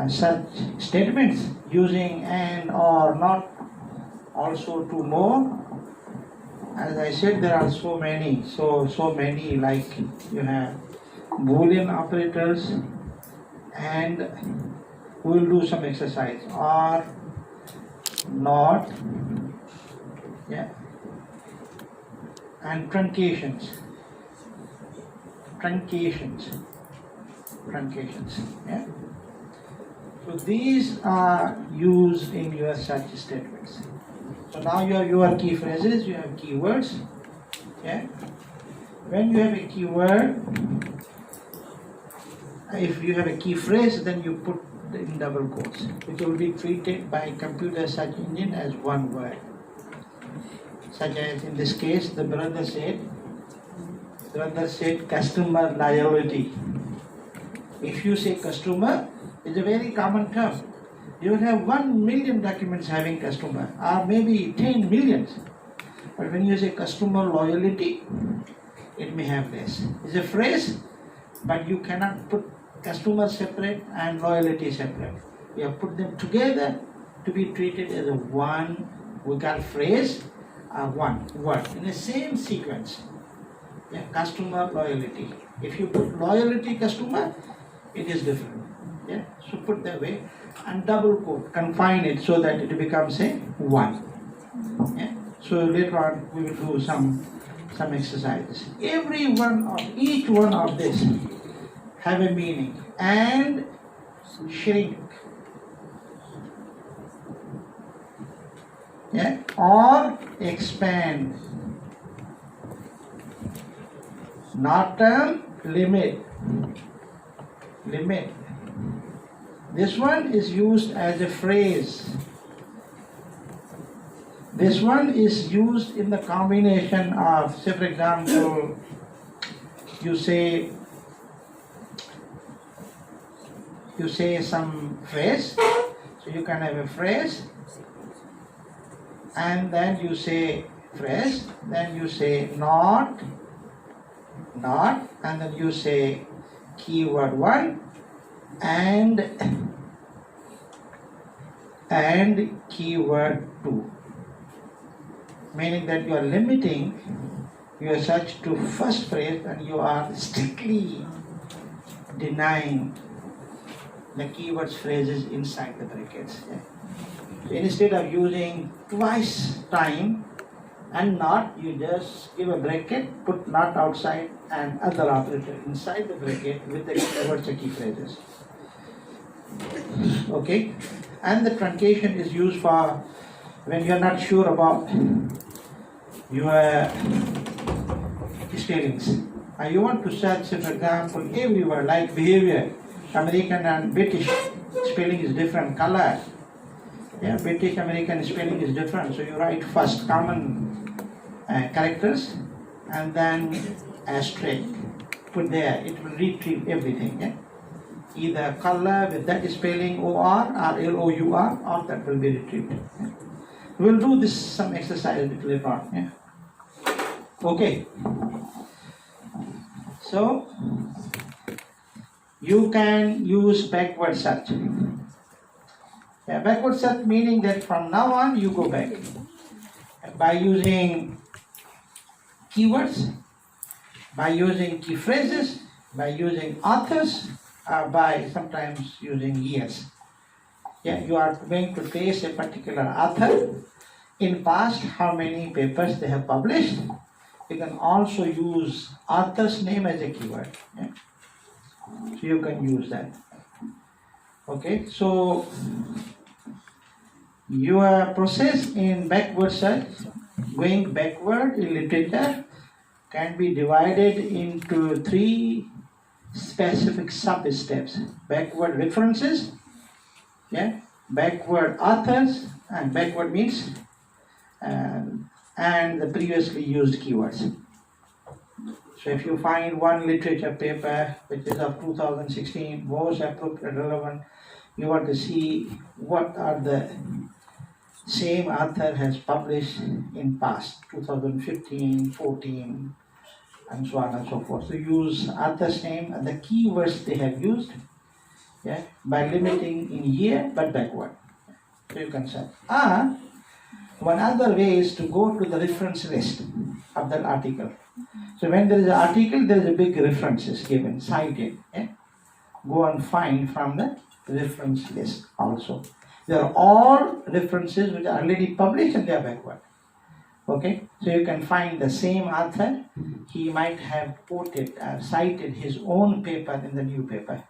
search statements using and or not, also to more. As I said, there are so many, so many, like you have Boolean operators, and we will do some exercise, or not, yeah, and truncations, yeah. So these are used in your search statements. So now you have your key phrases, you have keywords. Yeah. When you have a keyword, if you have a key phrase, then you put in double quotes, which will be treated by computer search engine as one word. Such as in this case, the brother said customer loyalty. If you say customer, it's a very common term. You will have 1 million documents having customer, or maybe 10 millions. But when you say customer loyalty, it may have less. It's a phrase, but you cannot put customer separate and loyalty separate. You have put them together to be treated as a one, we call phrase, one word in the same sequence. Yeah, customer loyalty. If you put loyalty customer, it is different. Yeah, so put that way and double quote, confine it so that it becomes a one. Yeah. So later on we will do some exercises. Each one of this have a meaning, and shrink, yeah, or expand, not term, limit. This one is used as a phrase. This one is used in the combination of, say for example, you say some phrase, so you can have a phrase, and then you say phrase, then you say not, and then you say keyword one, and keyword two, meaning that you are limiting your search to first phrase and you are strictly denying the keywords phrases inside the brackets. Yeah. So instead of using twice time and not, you just give a bracket, put not outside and other operator inside the bracket with the keywords or key phrases. Okay, and the truncation is used for when you are not sure about your spellings. You want to search, for example, everywhere, like behavior. American and British spelling is different, color. Yeah, British American spelling is different. So you write first common characters and then asterisk. Put there, it will retrieve everything. Yeah? Either color with that spelling OR or LOUR, or that will be retrieved. Yeah? We'll do this some exercise later on. Yeah? Okay. So you can use backward search. Yeah, backward search meaning that from now on you go back by using keywords, by using key phrases, by using authors, by sometimes using years. Yeah, you are going to trace a particular author. In past, how many papers they have published. You can also use author's name as a keyword. Yeah? So you can use that. Okay, so your process in backward search, going backward in literature, can be divided into 3 specific sub-steps. Backward references, yeah, backward authors, and backward means and the previously used keywords. So if you find one literature paper which is of 2016, most appropriate, relevant, you want to see what are the same author has published in past 2015, 14, and so on and so forth. So use author's name and the keywords they have used, yeah, by limiting in year but backward. So you can say. One other way is to go to the reference list of that article. So when there is an article, there is a big references given, cited. Yeah? Go and find from the reference list also. They are all references which are already published and they are backward. Okay, so you can find the same author. He might have quoted, cited his own paper in the new paper.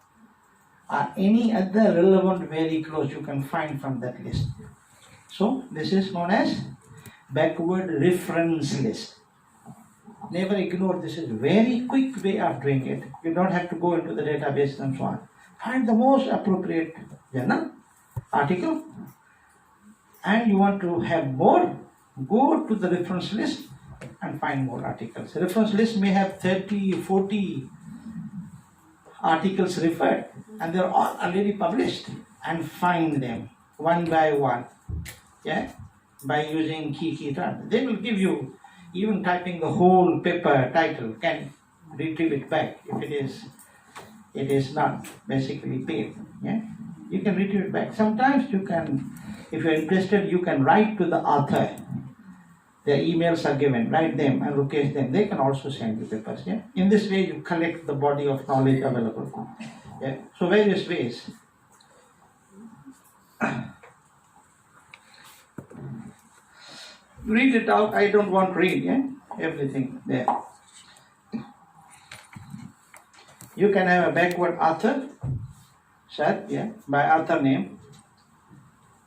Any other relevant very close you can find from that list. So this is known as backward reference list. Never ignore this. Is a very quick way of doing it. You don't have to go into the database and so on. Find the most appropriate journal, article, and you want to have more, go to the reference list and find more articles. The reference list may have 30, 40 articles referred, and they're all already published, and find them one by one, yeah, by using key terms. They will give you, even typing the whole paper title can retrieve it back if it is not basically paid. Yeah, you can retrieve it back. Sometimes you can, if you're interested, you can write to the author. Their emails are given, write them and locate them. They can also send you papers. Yeah, in this way you collect the body of knowledge available. Yeah, so various ways. Read it out. I don't want to read, yeah? Everything there. You can have a backward author set, yeah, by author name.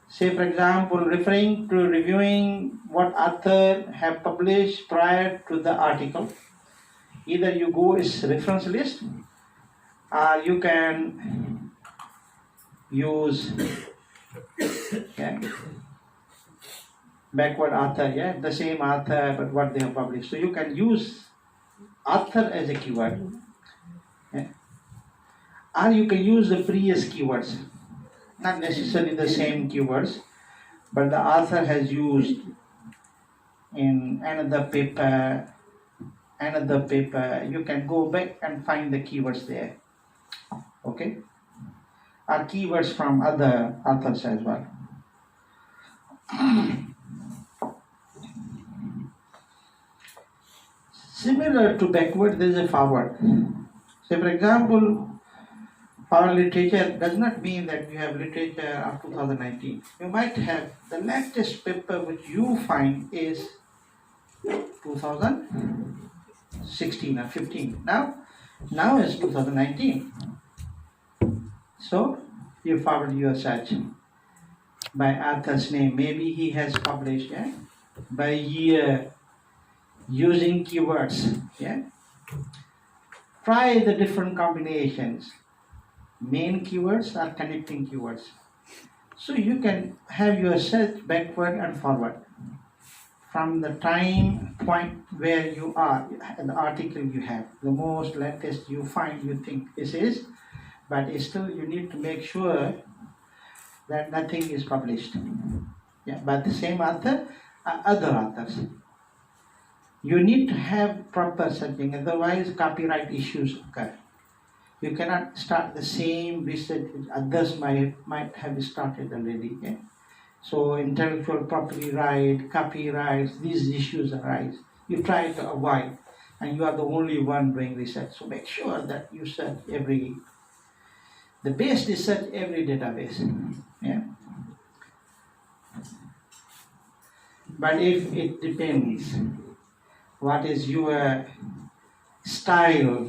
Say, for example, referring to reviewing what author have published prior to the article. Either you go as reference list, or you can use, yeah, backward author, yeah, the same author but what they have published. So you can use author as a keyword, yeah? Or you can use the previous keywords, not necessarily the same keywords, but the author has used in another paper. You can go back and find the keywords there, okay, or keywords from other authors as well. Similar to backward, there is a forward. Say, for example, forward literature does not mean that you have literature of 2019. You might have the latest paper which you find is 2016 or 15. Now is 2019. So you forward your search by author's name. Maybe he has published, yeah, by year, using keywords, yeah. Try the different combinations, main keywords or connecting keywords. So you can have your search backward and forward from the time point where you are, the article you have, the most latest you find, you think this is, but still you need to make sure that nothing is published, yeah, by the same author or other authors. You need to have proper searching, otherwise copyright issues occur. You cannot start the same research which others might have started already. Yeah? So intellectual property right, copyrights, these issues arise. You try to avoid, and you are the only one doing research. So make sure that you search the best is search every database. Yeah? But if it depends, what is your style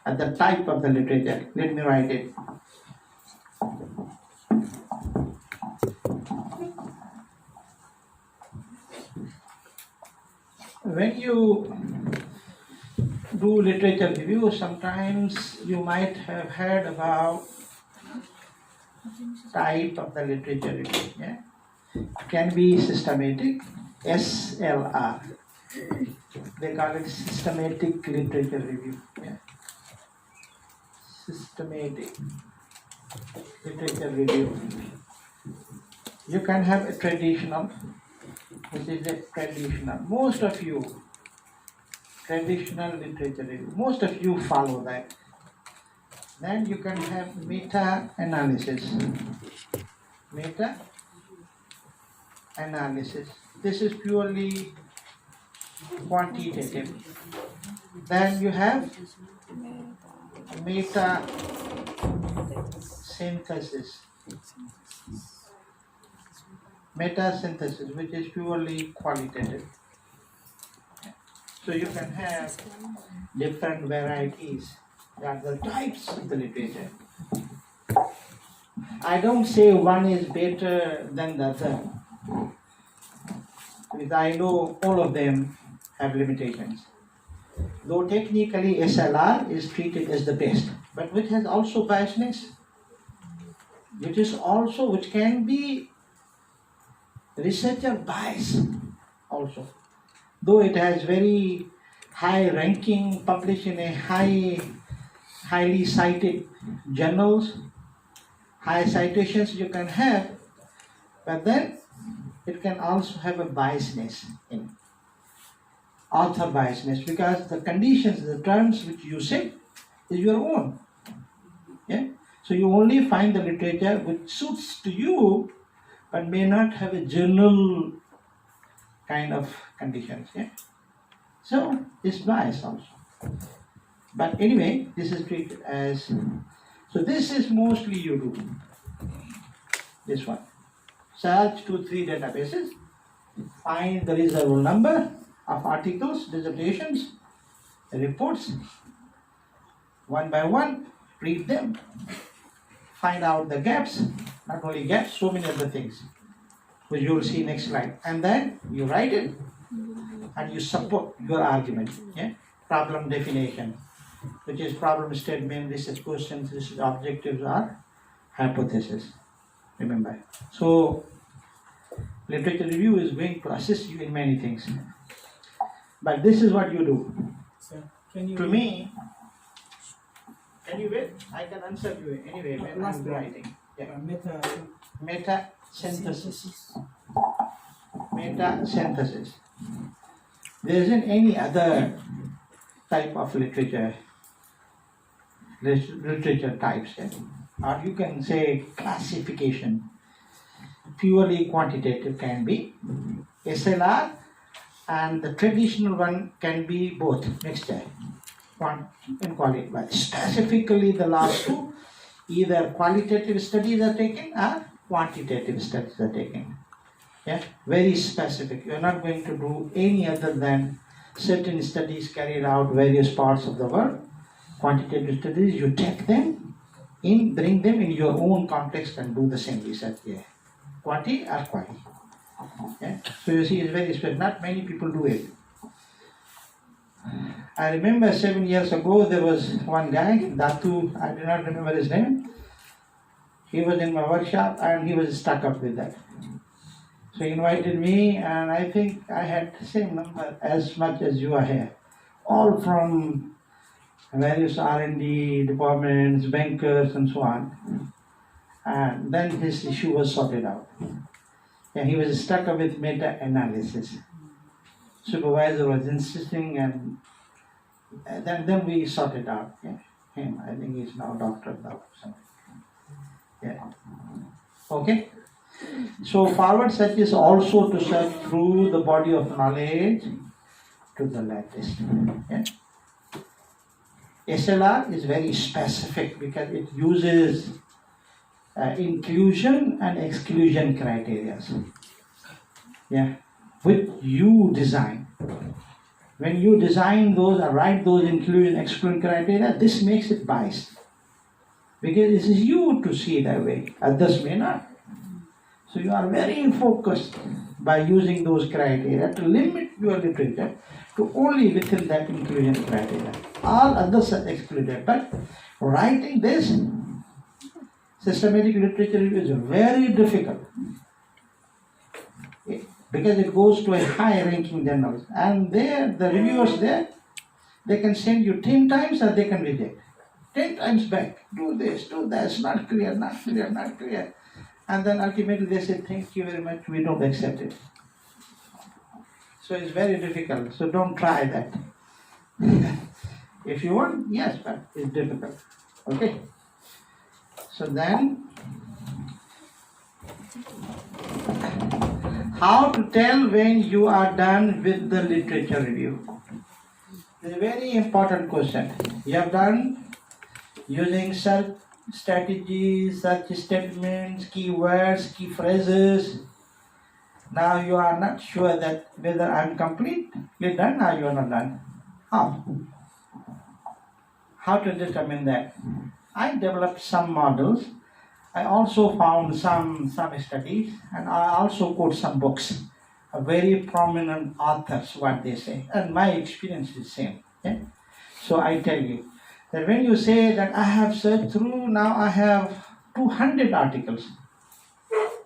and the type of the literature? Let me write it. When you do literature review, sometimes you might have heard about type of the literature review. Yeah? It can be systematic, SLR. They call it systematic literature review. Yeah? Systematic literature review. You can have a traditional, which is a traditional. Most of you, traditional literature review, most of you follow that. Then you can have meta-analysis. Meta-analysis. This is purely quantitative. Then you have meta-synthesis. Meta-synthesis, which is purely qualitative. So you can have different varieties. They are the types of the literature. I don't say one is better than the other, because I know all of them have limitations. Though technically SLR is treated as the best, but which has also biasness, which can be researcher bias also. Though it has very high ranking, published in a highly cited journals, high citations you can have, but then it can also have a biasness in author biasness, because the conditions, the terms which you say is your own. Yeah? So you only find the literature which suits to you, but may not have a journal kind of conditions. Yeah? So it's bias also. But anyway, this is treated as, so this is mostly you do. This one. Search 2-3 databases, find the reasonable number of articles, dissertations, reports, one by one, read them, find out the gaps, not only gaps, so many other things, which you will see next slide. And then you write it and you support your argument. Yeah? Problem definition, which is problem statement, research questions, research objectives, or hypothesis. Remember. So, literature review is going to assist you in many things. But this is what you do. Sir, can you To me, can you wait? I can answer you anyway when Last I'm one. writing. Yeah. meta Meta-synthesis. Meta-synthesis. There isn't any other type of literature types. Yeah? Or you can say classification. Purely quantitative can be SLR, and the traditional one can be both mixed and quality. But specifically the last two, either qualitative studies are taken or quantitative studies are taken. Yeah, very specific. You are not going to do any other than certain studies carried out various parts of the world. Quantitative studies, you take them in, bring them in your own context and do the same research here. Quanti or quali. Yeah? So you see, it's very special. Not many people do it. I remember 7 years ago, there was one guy, Datu, I do not remember his name. He was in my workshop and he was stuck up with that. So he invited me, and I think I had the same number as much as you are here. All from various R&D departments, bankers, and so on. And then his issue was sorted out. And he was stuck up with meta-analysis. Supervisor was insisting, and then we sorted out. Yeah. Him, I think he's now doctor now. Yeah. Okay. So forward search is also to search through the body of knowledge to the latest. Yeah. SLR is very specific because it uses inclusion and exclusion criteria. Yeah, which you design. When you design those or write those inclusion exclusion criteria, this makes it biased. Because it is you to see that way, others may not. So you are very focused by using those criteria to limit your literature to only within that inclusion criteria. All others are excluded. But writing this systematic literature review is very difficult because it goes to a high ranking journal. And there, the reviewers there, they can send you 10 times or they can reject. 10 times back, do this, do that, it's not clear, not clear, not clear. And then ultimately they say, thank you very much, we don't accept it. So it's very difficult, so don't try that. If you want, yes, but it's difficult. Okay? So then, how to tell when you are done with the literature review? It's a very important question. You have done using search strategies, search statements, keywords, key phrases. Now you are not sure that whether I'm completely done or you are not done. How? How to determine that? I developed some models. I also found some studies, and I also quote some books. Very prominent authors, what they say, and my experience is the same. Okay? So I tell you that when you say that I have searched through, now I have 200 articles.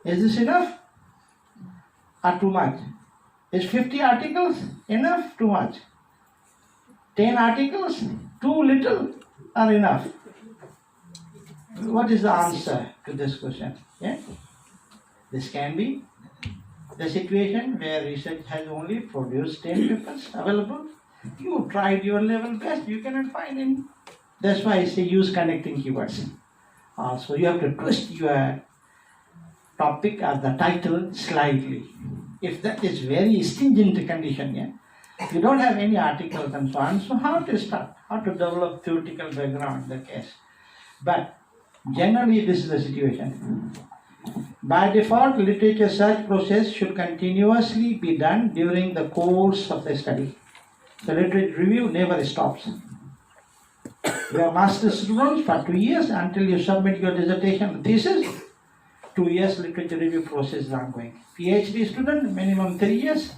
Is this enough? Or too much? Is 50 articles enough? Too much? 10 articles? Too little or enough? What is the answer to this question? Yeah? This can be the situation where research has only produced 10 papers available. You tried your level best, you cannot find any. That's why I say use connecting keywords. Also, you have to twist your topic or the title slightly. If that is very stringent condition, yeah, you don't have any articles and so on, so how to start? How to develop theoretical background in the case? But generally, this is the situation. By default, literature search process should continuously be done during the course of the study. The literature review never stops. You are master students for 2 years until you submit your dissertation thesis. 2 years literature review process is ongoing. PhD student, minimum 3 years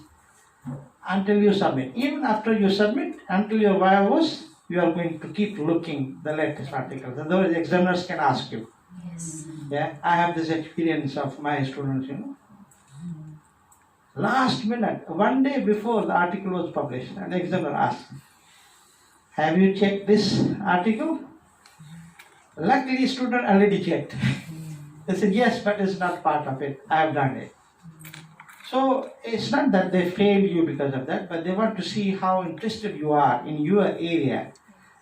until you submit. Even after you submit, until your viavos, you are going to keep looking the latest articles. Otherwise, examiners can ask you. Yes. Yeah, I have this experience of my students, Last minute, 1 day before the article was published, an examiner asked, have you checked this article? Luckily, student already checked. They said, yes, but it's not part of it. I have done it. So it's not that they fail you because of that, but they want to see how interested you are in your area,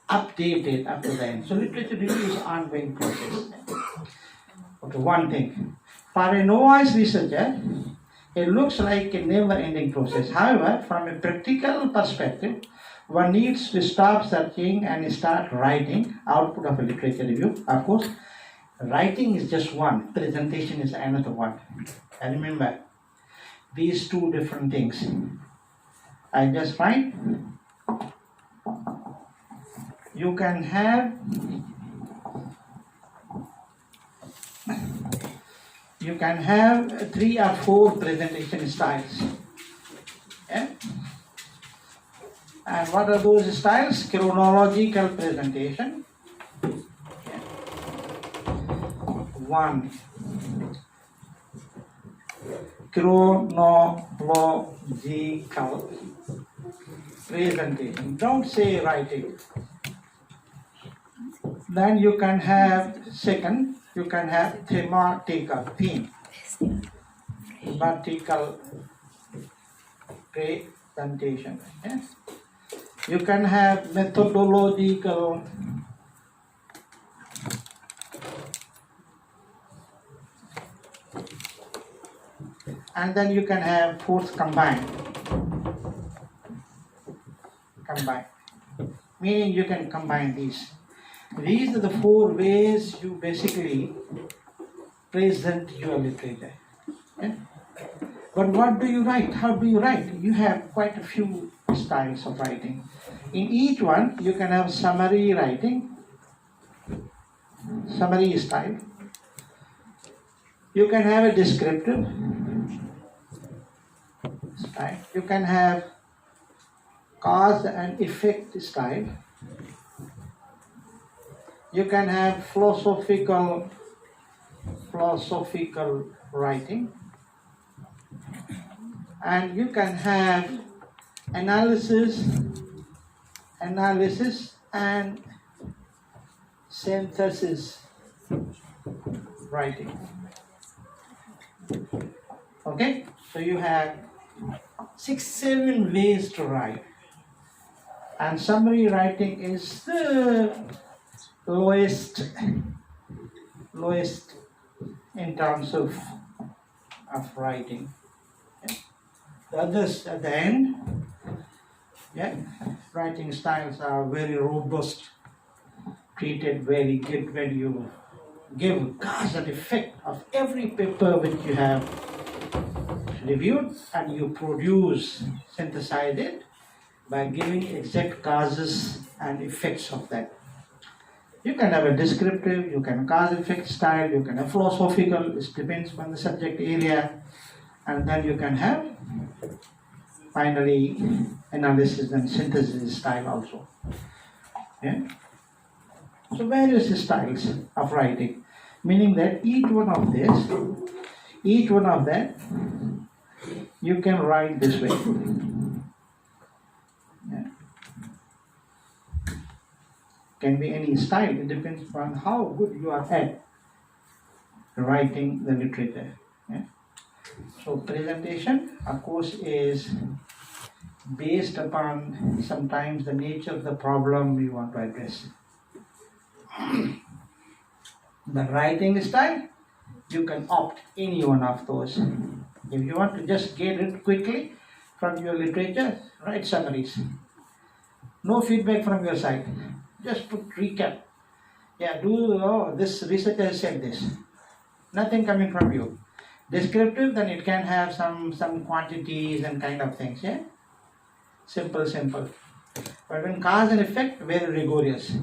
updated up to the end. So literature review is an ongoing process. Okay, one thing. For a novice researcher, it looks like a never-ending process. However, from a practical perspective, one needs to stop searching and start writing output of a literature review. Of course, writing is just one, presentation is another one. And remember, these two different things. I just write. You can have you can have 3 or 4 presentation styles. Yeah? And what are those styles? Chronological presentation. Yeah. 1. Chronological presentation. Don't say writing. Then you can have second, you can have thematical, theme. Thematical presentation. Yeah? You can have methodological and then you can have fourth combined. Meaning you can combine these. These are the 4 ways you basically present your literature. Yeah? But what do you write? How do you write? You have quite a few styles of writing. In each one, you can have summary writing, summary style. You can have a descriptive style. You can have cause and effect style. You can have philosophical writing. And you can have analysis and synthesis writing. Okay, so you have 6-7 ways to write, and summary writing is the lowest in terms of writing. The others at the end, writing styles are very robust, treated very good when you give cause and effect of every paper which you have reviewed, and you synthesize it by giving exact causes and effects of that. You can have a descriptive, you can cause effect style, you can have philosophical, it depends on the subject area, and then you can have finally analysis and synthesis style also. Yeah? So various styles of writing, meaning that each one of that you can write this way. Yeah. Can be any style, it depends on how good you are at writing the literature. Yeah. So presentation, of course, is based upon sometimes the nature of the problem we want to address. The writing style, you can opt any one of those. If you want to just get it quickly from your literature, write summaries. No feedback from your side. Just put recap. Yeah, this researcher said this. Nothing coming from you. Descriptive, then it can have some quantities and kind of things. Yeah, simple. But when cause and effect, very rigorous.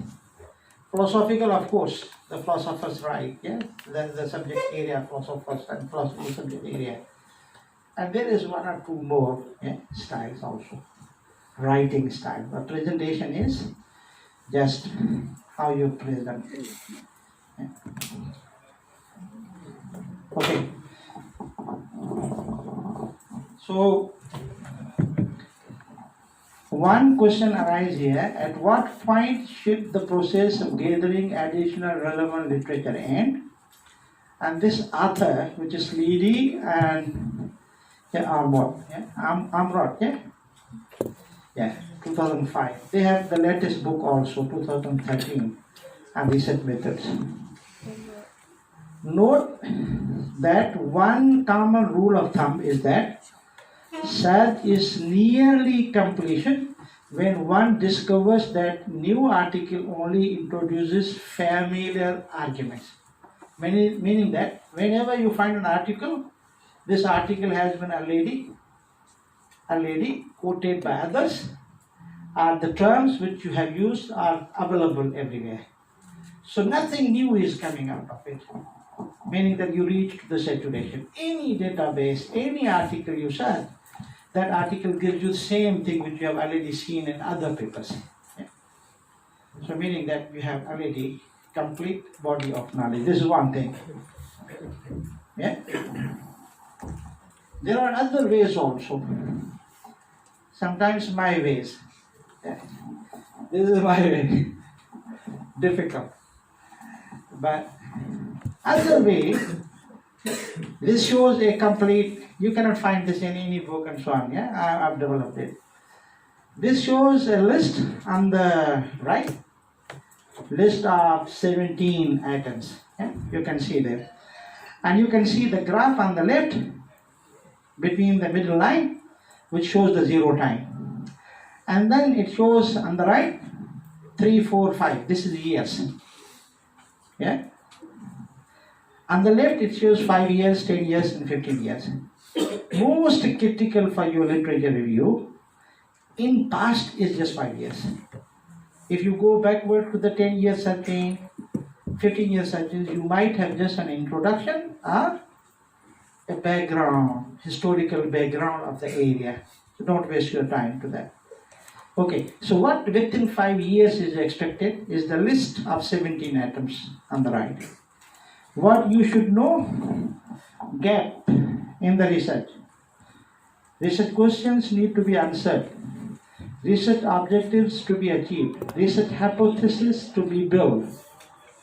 Philosophical, of course, the philosophers write. Yeah, the subject area, philosophers and philosophy subject area. And there is one or two more styles also. Writing style. But presentation is just how you present. Yeah. Okay. So, one question arises here: at what point should the process of gathering additional relevant literature end? And this author, which is Leedy and Armrod, 2005. They have the latest book also, 2013, and research methods. Note that one common rule of thumb is that search is nearly completion when one discovers that new article only introduces familiar arguments. Meaning that whenever you find an article, this article has been already quoted by others, and the terms which you have used are available everywhere. So nothing new is coming out of it. Meaning that you reach to the saturation. Any database, any article you search, that article gives you the same thing which you have already seen in other papers. Yeah. So meaning that you have already complete body of knowledge. This is one thing. Yeah. There are other ways also. Sometimes my ways. Yeah. This is my way. Difficult. But other way, this shows a complete, you cannot find this in any book and so on. Yeah, I've developed it. This shows a list on the right, list of 17 items. Yeah? You can see there. And you can see the graph on the left between the middle line, which shows the 0 time. And then it shows on the right 3, 4, 5. This is years. Yeah. On the left it shows 5 years, 10 years and 15 years. most critical for your literature review in past is just 5 years. If you go backward to the 10-year searching, 15-year searches, you might have just an introduction or a background, historical background of the area. So don't waste your time to that. Okay, so what within 5 years is expected is the list of 17 atoms on the right. What you should know, gap in the research. Research questions need to be answered. Research objectives to be achieved. Research hypothesis to be built,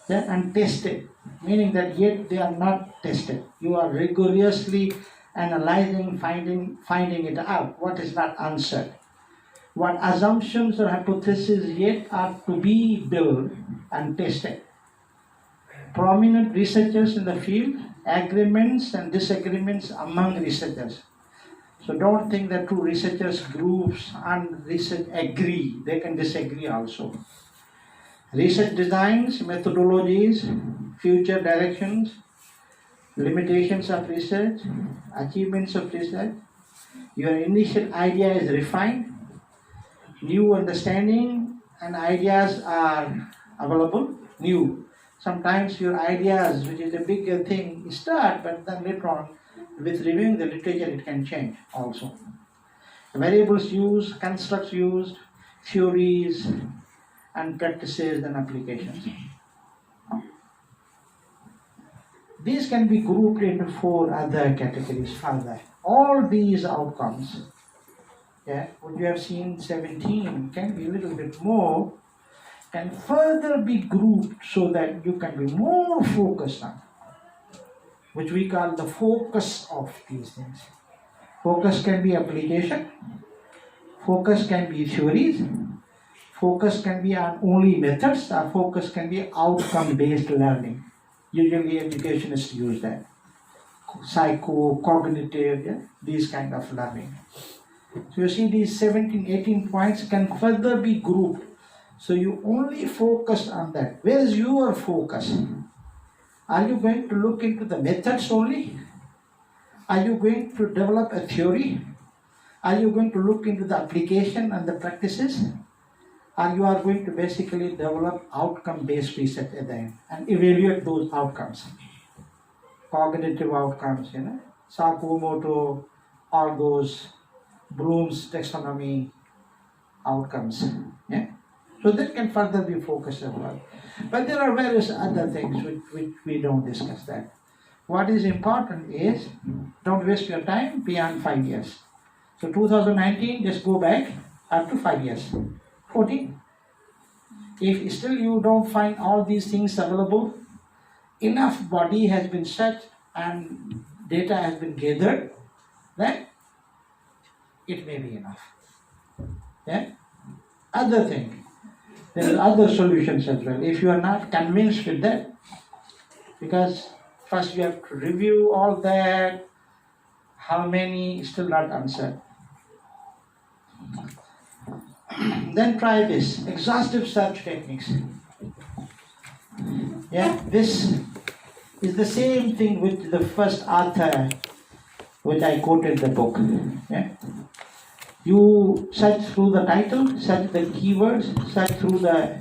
and tested, meaning that yet they are not tested. You are rigorously analyzing, finding it out, what is not answered. What assumptions or hypotheses yet are to be built and tested. Prominent researchers in the field, agreements and disagreements among researchers. So don't think that two researchers groups and research agree, they can disagree also. Research designs, methodologies, future directions, limitations of research, achievements of research. Your initial idea is refined, new understanding and ideas are available, new. Sometimes your ideas, which is a bigger thing, start, but then later on, with reviewing the literature, it can change also. Variables used, constructs used, theories, and practices and applications. These can be grouped into 4 other categories further. All these outcomes, what you have seen 17, can be a little bit more, can further be grouped so that you can be more focused on, which we call the focus of these things. Focus can be application, focus can be theories, focus can be on only methods, or focus can be outcome-based learning. Usually educationists use that. Psycho-cognitive, these kind of learning. So you see these 17, 18 points can further be grouped. So you only focus on that. Where is your focus? Are you going to look into the methods only? Are you going to develop a theory? Are you going to look into the application and the practices? Or you are going to basically develop outcome-based research at the end and evaluate those outcomes. Cognitive outcomes, Sakamoto, all those Bloom's taxonomy outcomes. So that can further be focused as well. But there are various other things which we don't discuss that. What is important is, don't waste your time beyond 5 years. So 2019, just go back up to 5 years. 14. If still you don't find all these things available, enough body has been set and data has been gathered, then it may be enough. Other thing, there are other solutions as well. If you are not convinced with that, because first you have to review all that, how many still not answered. Then try this, exhaustive search techniques. This is the same thing with the first author which I quoted the book. You search through the title, search the keywords, search through the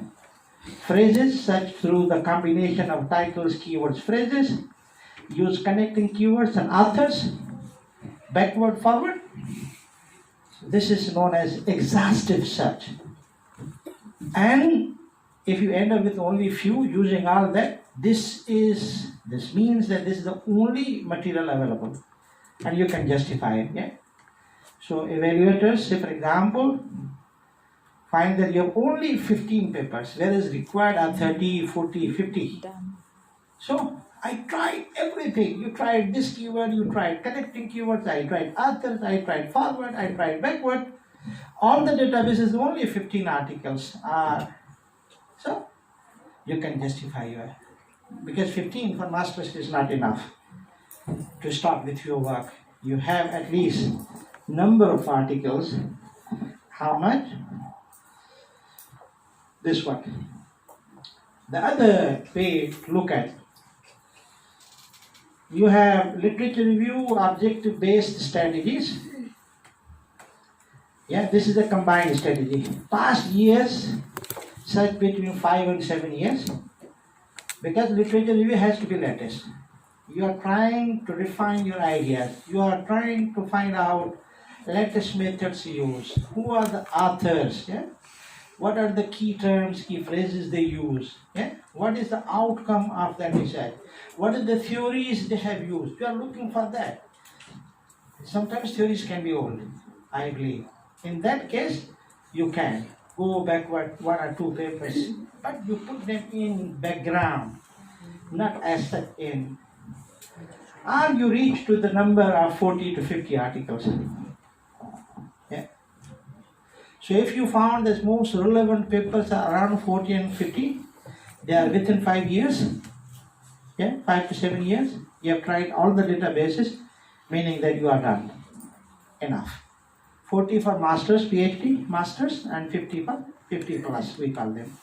phrases, search through the combination of titles, keywords, phrases, use connecting keywords and authors, backward, forward. This is known as exhaustive search. And if you end up with only few using all that, this means that this is the only material available and you can justify it. So evaluators, say for example, find that you have only 15 papers, whereas required are 30, 40, 50. So I tried everything. You tried this keyword, you tried connecting keywords, I tried authors, I tried forward, I tried backward. All the databases, only 15 articles are. So you can justify your, because 15 for master's is not enough to start with your work. You have at least number of articles. How much? This one. The other way to look at You have literature review, objective-based strategies. Yeah, this is a combined strategy. Past years, search between 5 and 7 years, because literature review has to be latest. You are trying to refine your ideas. You are trying to find out latest methods used. Who are the authors? Yeah? What are the key terms, key phrases they use? Yeah? What is the outcome of that research? What are the theories they have used? You are looking for that. Sometimes theories can be old, I believe. In that case, you can go backward 1 or 2 papers, but you put them in background, not as such in. Or you reach to the number of 40 to 50 articles. Yeah. So if you found that most relevant papers are around 40 and 50, they are within 5 years, yeah, 5 to 7 years, you have tried all the databases, meaning that you are done. Enough. 40 for masters, PhD, masters, and 50 for 50 plus, we call them.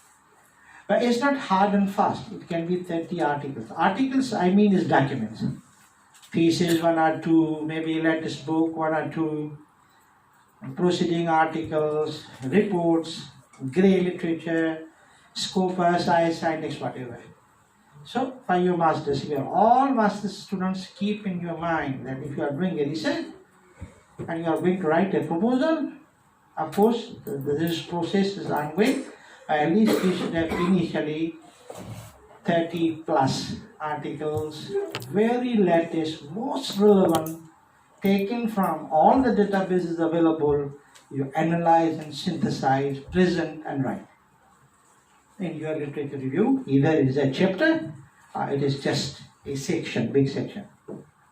But it's not hard and fast. It can be 30 articles. Articles, I mean, is documents. Thesis, 1 or 2, maybe latest book, 1 or 2, proceeding articles, reports, grey literature, scopus, IS, index, whatever. So, for your masters, all master's students keep in your mind that if you are doing a research and you are going to write a proposal, of course, this process is ongoing. At least we should have initially 30 plus articles, very latest, most relevant, taken from all the databases available. You analyze and synthesize, present and write. In your literature review, either it is a chapter or it is just a section, big section.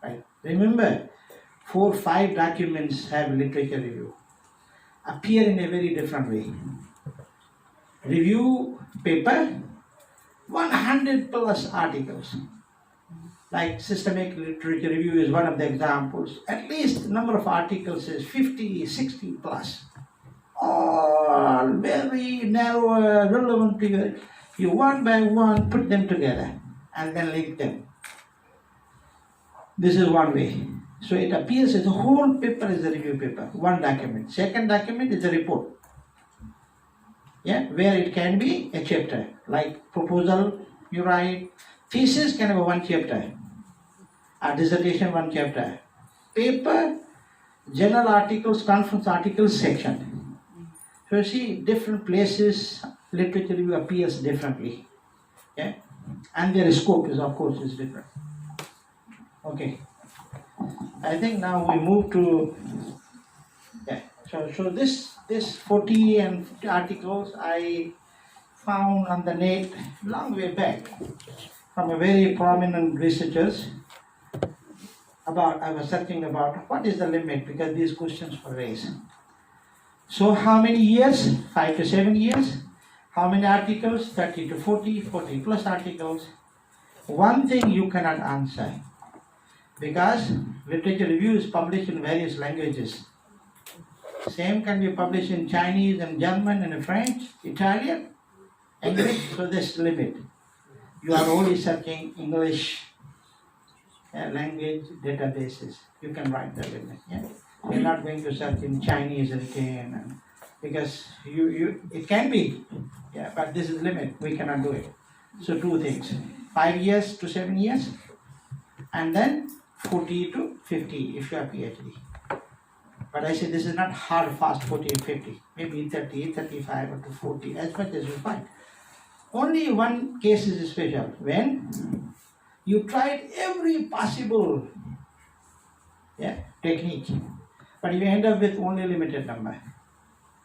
Right? Remember, 4 or 5 documents have literature review. Appear in a very different way. Review paper, 100 plus articles. Like systemic literature review is one of the examples. At least number of articles is 50, 60 plus. All very narrow, relevant to your. You one by one put them together and then link them. This is one way. So it appears as a whole paper is a review paper, one document. Second document is a report. Yeah, where it can be a chapter, like proposal you write, thesis can have 1 chapter, a dissertation 1 chapter, paper, journal articles, conference articles section. So you see, different places literature review appears differently. Yeah, and their scope is of course is different. Okay, I think now we move to So this 40 and 50 articles I found on the net long way back from a very prominent researchers. I was searching about what is the limit, because these questions were raised. So how many years? 5 to 7 years. How many articles? 30 to 40, 40 plus articles. One thing you cannot answer, because literature review is published in various languages. Same can be published in Chinese and German and French, Italian, English, so there's limit. You are only searching English language databases. You can write the limit. Yeah? You're not going to search in Chinese written, because it can be, but this is limit. We cannot do it. So 2 things: 5 years to 7 years, and then 40 to 50 if you are PhD. But I say this is not hard, fast 40 and 50. Maybe 30, 35 or to 40, as much as you find. Only one case is special, when you tried every possible technique, but you end up with only limited number.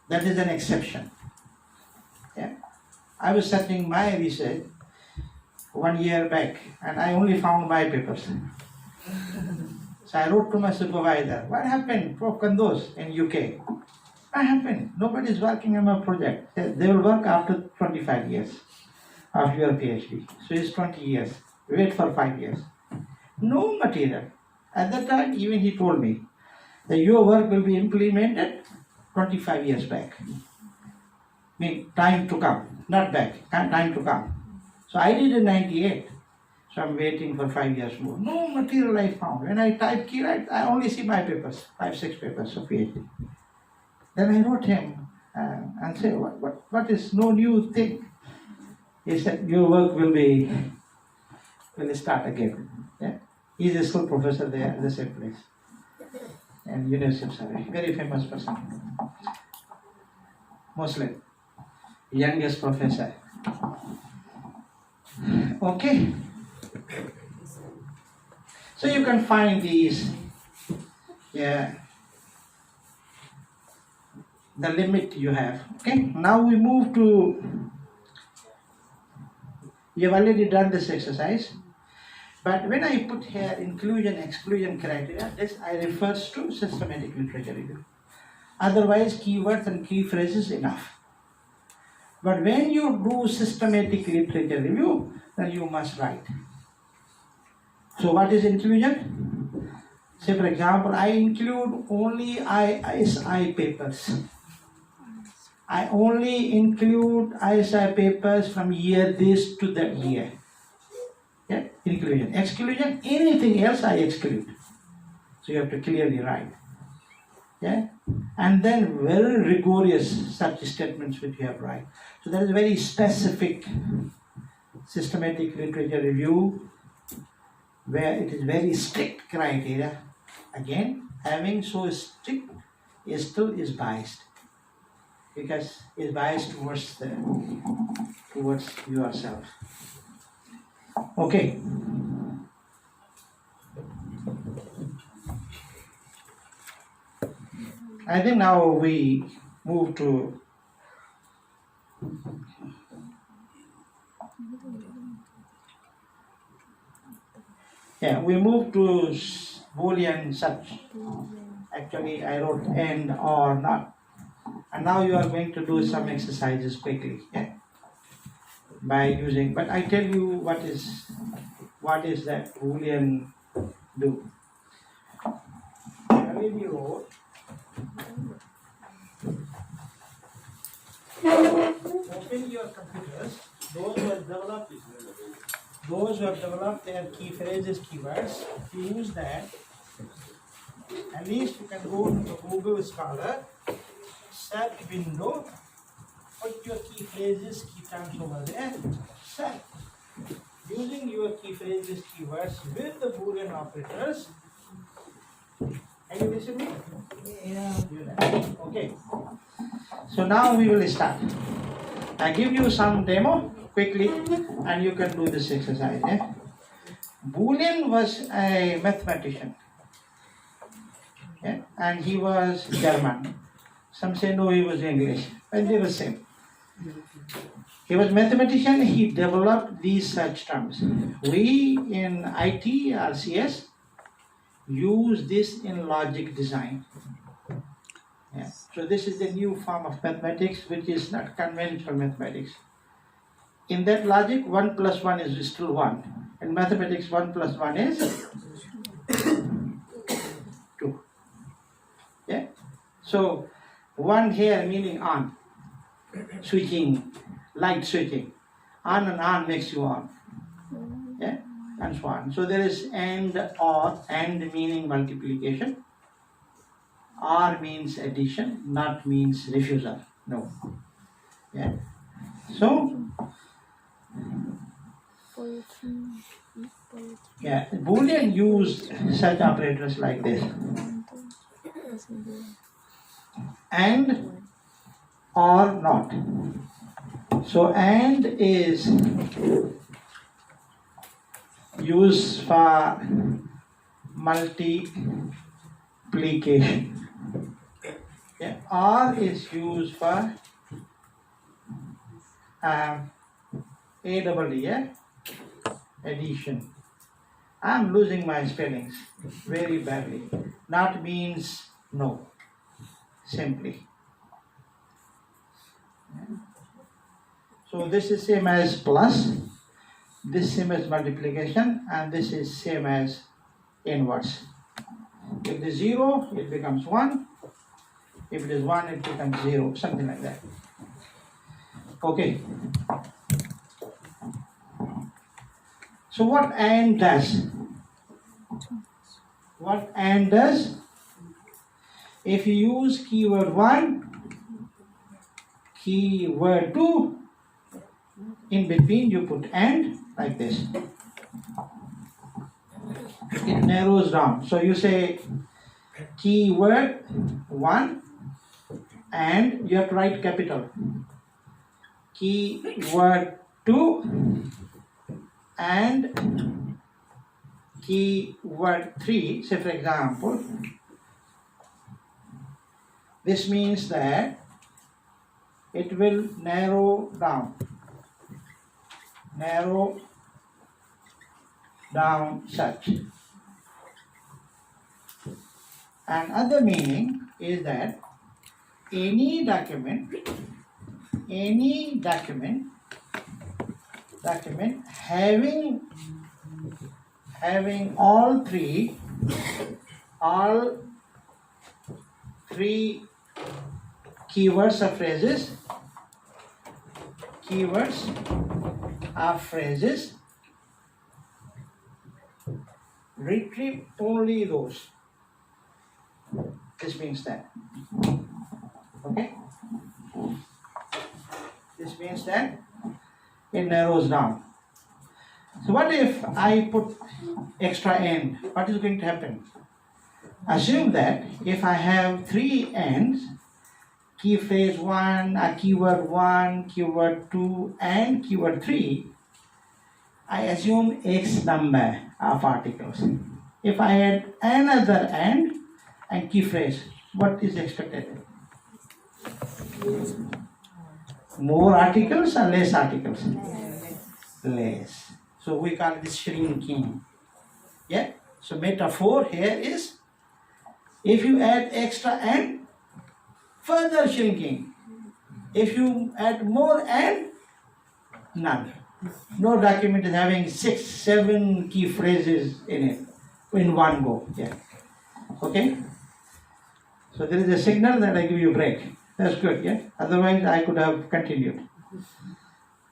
That is an exception. Yeah, I was searching my research 1 year back, and I only found my papers. So I wrote to my supervisor, what happened, Prof. Kandos in UK? What happened? Nobody is working on my project. They will work after 25 years of your PhD. So it's 20 years. Wait for 5 years. No material. At that time, even he told me that your work will be implemented 25 years back. Mean time to come, not back, time to come. So I did in 98. So I'm waiting for 5 years more. No material I found. When I type key right, I only see my papers, 5-6 papers of PhD. Then I wrote him and said, what is no new thing? He said, your work will start again. Yeah? He's a school professor there at the same place. And University of Surrey. Very famous person. Muslim. Youngest professor. Okay. So you can find these, the limit you have. Okay. Now we move to, you've already done this exercise. But when I put here inclusion, exclusion criteria, this I refers to systematic literature review. Otherwise, keywords and key phrases enough. But when you do systematic literature review, then you must write. So what is inclusion? Say for example, I include only ISI papers. I only include ISI papers from year this to that year. Yeah, inclusion. Exclusion, anything else I exclude. So you have to clearly write. Yeah, and then very rigorous such statements which you have to write. So that is very specific systematic literature review where it is very strict criteria. Again, having so strict is still is biased because it's biased towards yourself. Okay. I think now we move to Boolean search. Actually, I wrote and or not. And now you are going to do some exercises quickly. Yeah? By using, but I tell you what is that Boolean do. I already wrote. Open your computers. Those who have developed their key phrases, keywords, use that. At least you can go to the Google Scholar, search window, put your key phrases, key terms over there, search. Using your key phrases, keywords with the Boolean operators. Are you listening? Yeah. Okay. So now we will start. I give you some demo quickly and you can do this exercise. Yeah? Boolean was a mathematician. Yeah? And he was German. Some say no, he was English. But they were same. He was mathematician, he developed these such terms. We in IT or CS use this in logic design. Yeah. So this is the new form of mathematics which is not conventional mathematics. In that logic, 1 plus 1 is still 1. In mathematics, 1 plus 1 is 2. Yeah. So 1 here meaning on. Switching, light switching. On and on makes you on. Yeah. And so on. So there is and or, and meaning multiplication. Or means addition, not means refusal. No. Yeah. So, yeah, Boolean used such operators like this. And or not. So, and is used for multiplication. Yeah, or is used for addition. I'm losing my spellings very badly. Not means no, simply. Yeah. So this is same as plus, this same as multiplication, and this is same as inverse. If it is 0, it becomes 1. If it is 1, it becomes 0, something like that. Okay. So what and does? What and does? If you use keyword 1, keyword 2, in between you put and like this. It narrows down. So you say keyword 1 and you have to write capital. Keyword 2 and keyword 3. Say for example, this means that it will narrow down such. And other meaning is that any document having all three keywords or phrases, retrieve only those. This means that. Okay? This means that it narrows down. So what if I put extra and? What is going to happen? Assume that if I have 3 ands, key phrase 1, keyword 1, keyword 2, and keyword 3, I assume X number of articles. If I add another and key phrase, what is expected? More articles or less articles? Less. So we call this shrinking. Yeah? So metaphor here is, if you add extra and, further shrinking. If you add more and, none. No document is having 6, 7 key phrases in it in one go. Yeah. Okay? So there is a signal that I give you a break. That's good, yeah? Otherwise I could have continued.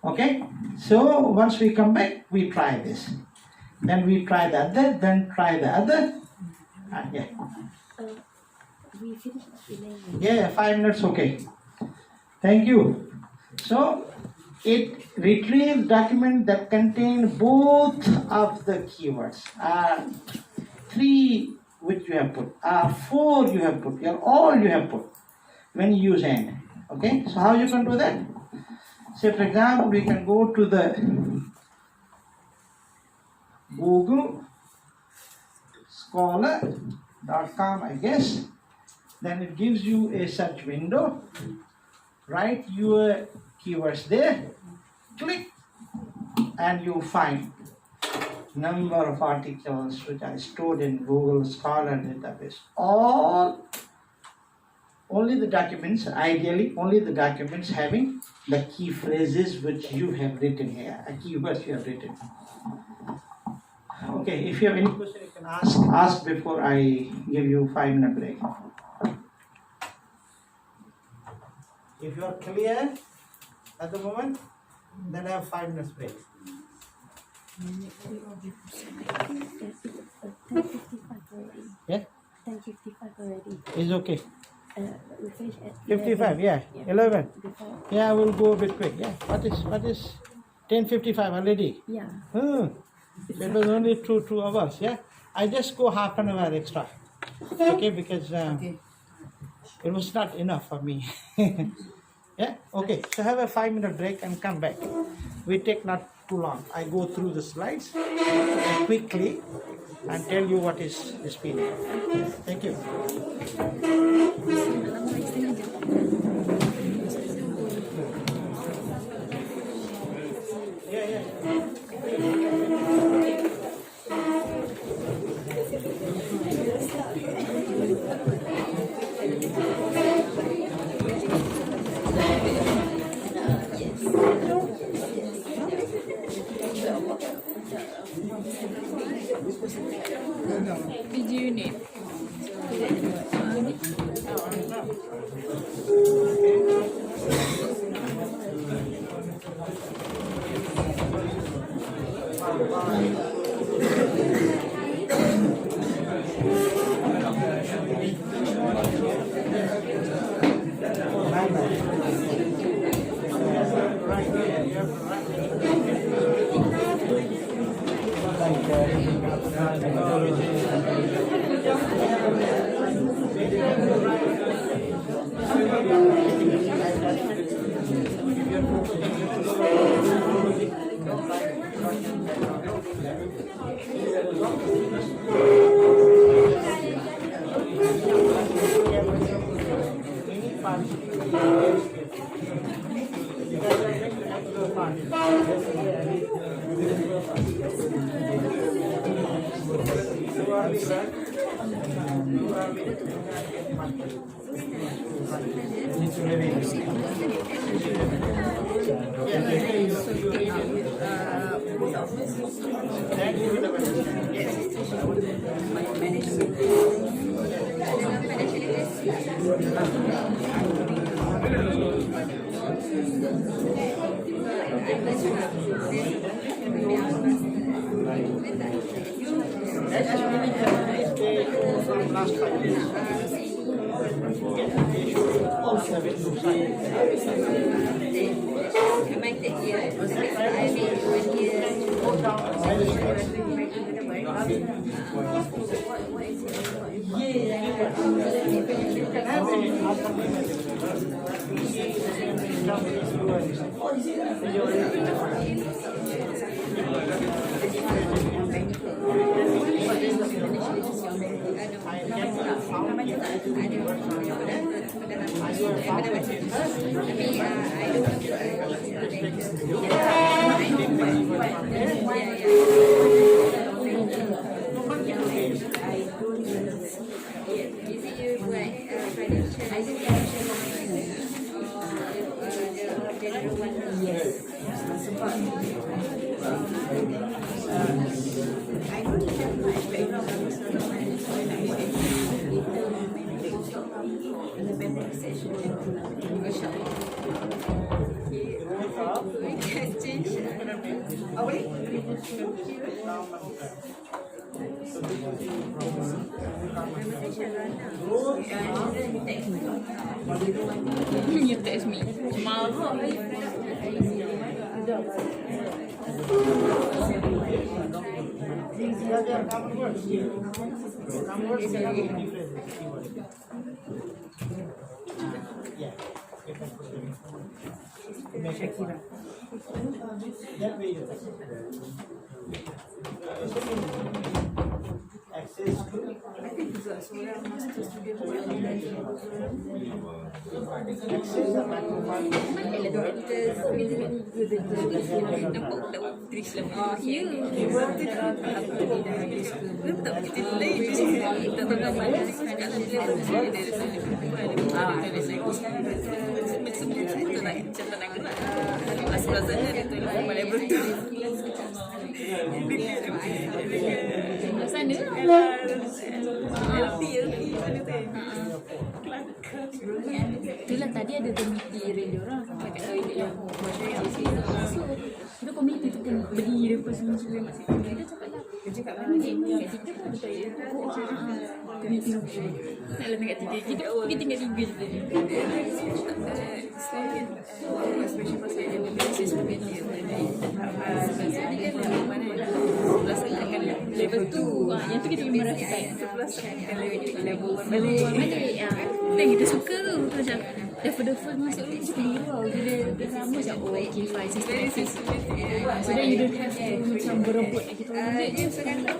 Okay? So once we come back, we try this. Then we try the other, then try the other. Yeah. We finished at 11. Yeah, 5 minutes, okay. Thank you. So it retrieves document that contain both of the keywords. 3 which you have put, 4 you have put, all you have put when you use and. Okay, so how you can do that? Say for example, we can go to the Google Scholar.com, I guess. Then it gives you a search window. Write your keywords there, click, and you find number of articles which are stored in Google Scholar database. Only the documents, ideally only the documents having the key phrases which you have written here, keywords you have written. Okay, if you have any question you can ask before I give you 5-minute break. If you are clear at the moment, then I have 5 minutes break. 10:55 already. Yeah? 10:55 already. Is okay. We finished at 55, yeah. 11. Before. Yeah, we'll go a bit quick. Yeah. What is 10:55 already? Yeah. It was only 2 hours, yeah? I just go half an hour extra. Okay, because it was not enough for me. Yeah, okay. So have a 5-minute break and come back. We take not too long. I go through the slides quickly and tell you what is this PDF. Thank you. Did you need? You text me. Marah. That way you access to Itulah tadi ada komiti radio orang sampai kat toilet yang so itu komiti tu pun berdiri depan semua-semua kat situ. Dia cakap lah ni kat kita pun ada toilet. Komiti tu nak letak kat tiga kita pergi tinggal tiga je tadi. Especially pasal dia berbasis komiti Level 2 yang tu kita memang rasakan. level 1 balik dan kita suka tu macam dah first masuk tu macam keliru tau bila dah lama macam oh okay fine systematic so then you don't have to macam berebut nak kita orang je sekarang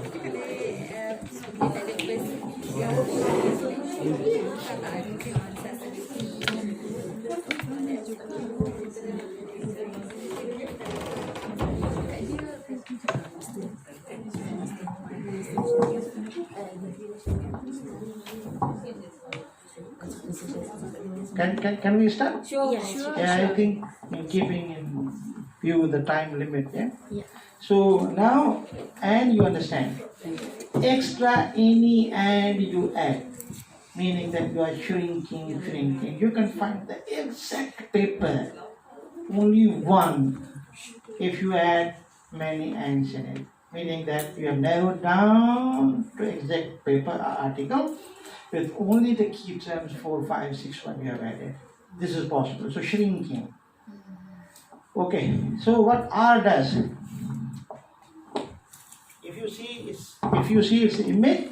Can we start? sure. Yeah, I think in keeping in view the time limit, yeah? Yeah. So now, and you understand, extra any and you add, meaning that you are shrinking. You can find the exact paper, only one. If you add many ands in it, meaning that you have narrowed down to exact paper article with only the key terms 4, 5, 6, 1 you have added. This is possible. So shrinking. Okay. So what R does? If you see its image,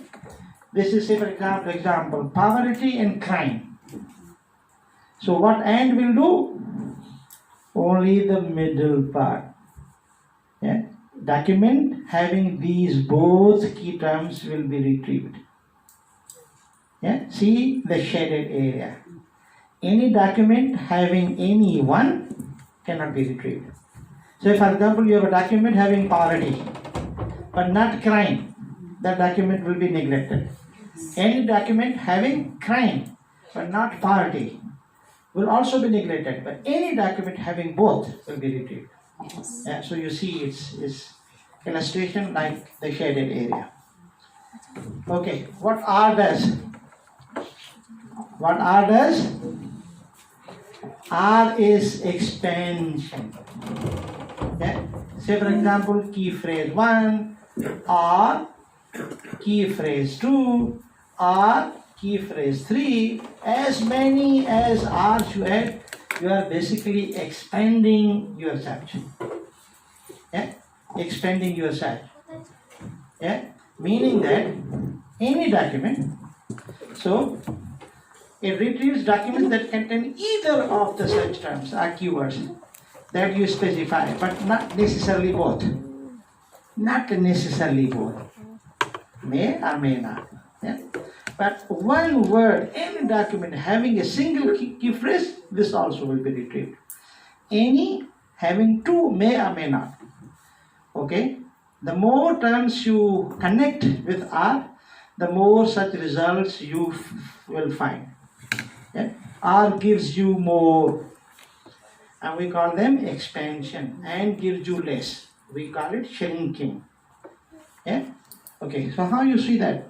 this is, say for example, poverty and crime. So what and will do? Only the middle part. Yeah. Document having these both key terms will be retrieved. Yeah. See the shaded area. Any document having any one cannot be retrieved. So for example, you have a document having poverty but not crime. That document will be neglected. Any document having crime but not poverty will also be neglected, but any document having both will be retrieved. Yes. Yeah, so you see its illustration like the shaded area. Okay, what R does? What R does? R is expansion. Yeah? Say for example, key phrase 1 or key phrase 2 or key phrase 3, as many as R's you add, you are basically expanding your search. Yeah? Expanding your search. Yeah? Meaning that any document, so it retrieves documents that contain either of the search terms or keywords that you specify, but not necessarily both. Not necessarily both. May or may not. Yeah? But one word, any document having a single key phrase, this also will be retrieved. Any having two may or may not. Okay? The more terms you connect with R, the more such results you will find. Yeah? R gives you more, and we call them expansion, and gives you less. We call it shrinking. Yeah? Okay, so how you see that?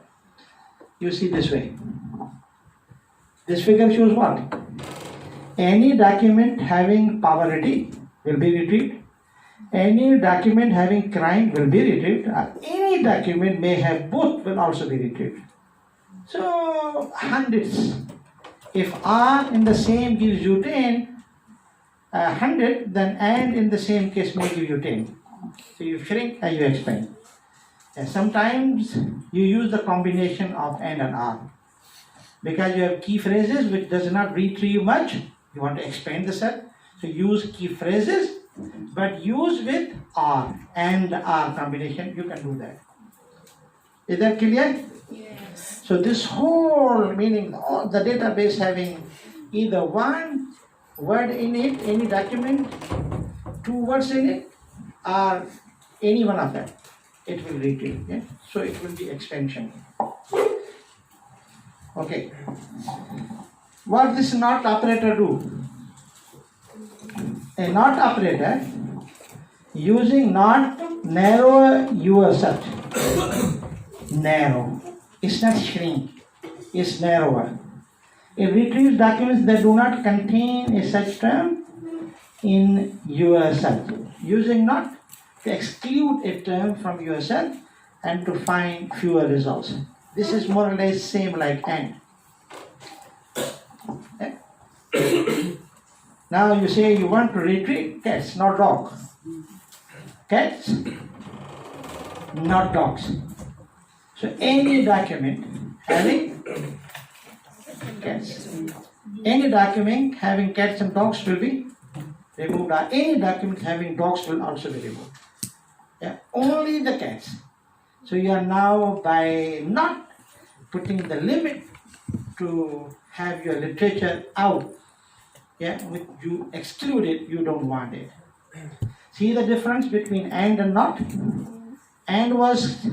You see this way. This figure shows what? Any document having poverty will be retrieved. Any document having crime will be retrieved. Any document may have both will also be retrieved. So hundreds. If R in the same gives you 10, 100, then and in the same case may give you 10. So you shrink and you expand. And sometimes you use the combination of and R. Because you have key phrases which does not retrieve much, you want to expand the set. So use key phrases, but use with R and R combination, you can do that. Is that clear? Yes. So this whole meaning, the database having either one word in it, any document, 2 words in it, or any one of them, it will retrieve. Yeah? So it will be expansion. Okay. What this NOT operator do? A NOT operator using NOT narrow your search. Narrow. It's not shrink. It's narrower. It retrieves documents that do not contain a such term in your search. Using NOT to exclude a term from your search and to find fewer results. This is more or less same like AND. Okay. Now you say you want to retrieve cats, not dog. Cats, not dogs. So any document having cats, any document having cats and dogs will be removed. Or any document having dogs will also be removed. Yeah, only the cats. So you are now by not putting the limit to have your literature out. Yeah, when you exclude it, you don't want it. See the difference between and not? And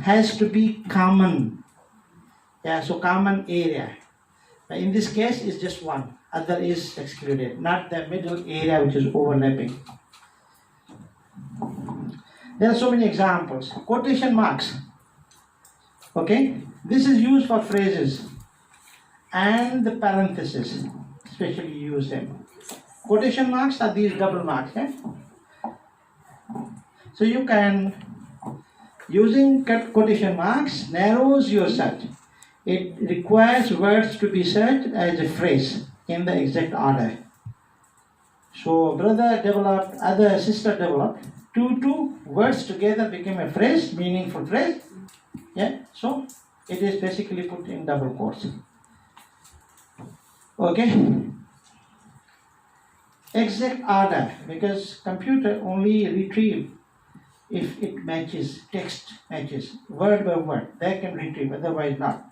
has to be common. Yeah, so common area. In this case, it's just one. Other is excluded, not the middle area which is overlapping. There are so many examples. Quotation marks. Okay, this is used for phrases and the parentheses, especially use them. Quotation marks are these double marks. So you can, using quotation marks, narrows your search. It requires words to be searched as a phrase in the exact order. So brother developed, other sister developed, two words together became a phrase, meaningful phrase. Yeah, so it is basically put in double quotes. Okay. Exact order, because computer only retrieve if it matches, text matches, word by word, they can retrieve, otherwise not.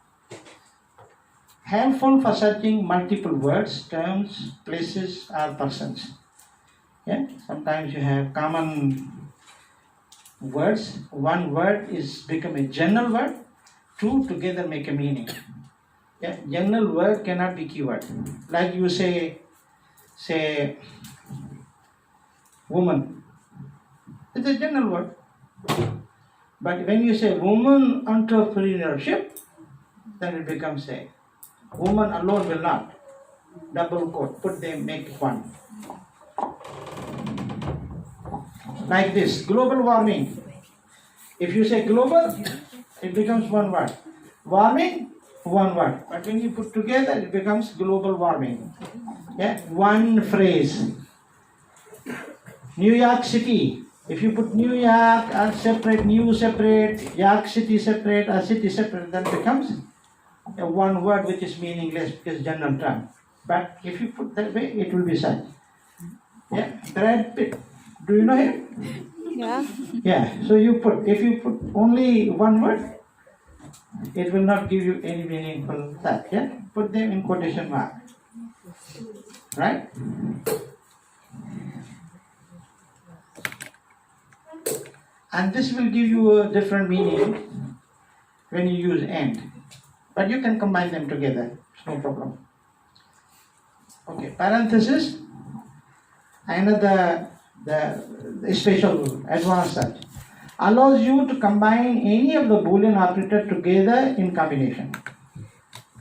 Helpful for searching multiple words, terms, places, or persons. Yeah, sometimes you have common words. One word is become a general word. Two together make a meaning. Yeah, general word cannot be keyword. Like you say woman. It's a general word. But when you say woman entrepreneurship, then it becomes a woman alone will not. Double quote, put them, make it one. Like this, global warming. If you say global, it becomes one word. Warming, one word. But when you put together, it becomes global warming. Yeah, one phrase. New York City. If you put New York or separate, New separate, York City separate, or city separate, then it becomes a one word which is meaningless because general term. But if you put that way, it will be such. Yeah, Brad Pitt. Do you know him? Yeah. Yeah. So if you put only one word, it will not give you any meaningful that. Yeah. Put them in quotation mark. Right? And this will give you a different meaning when you use and. But you can combine them together. It's no problem. Okay, parenthesis. Another the special advanced search allows you to combine any of the Boolean operator together in combination.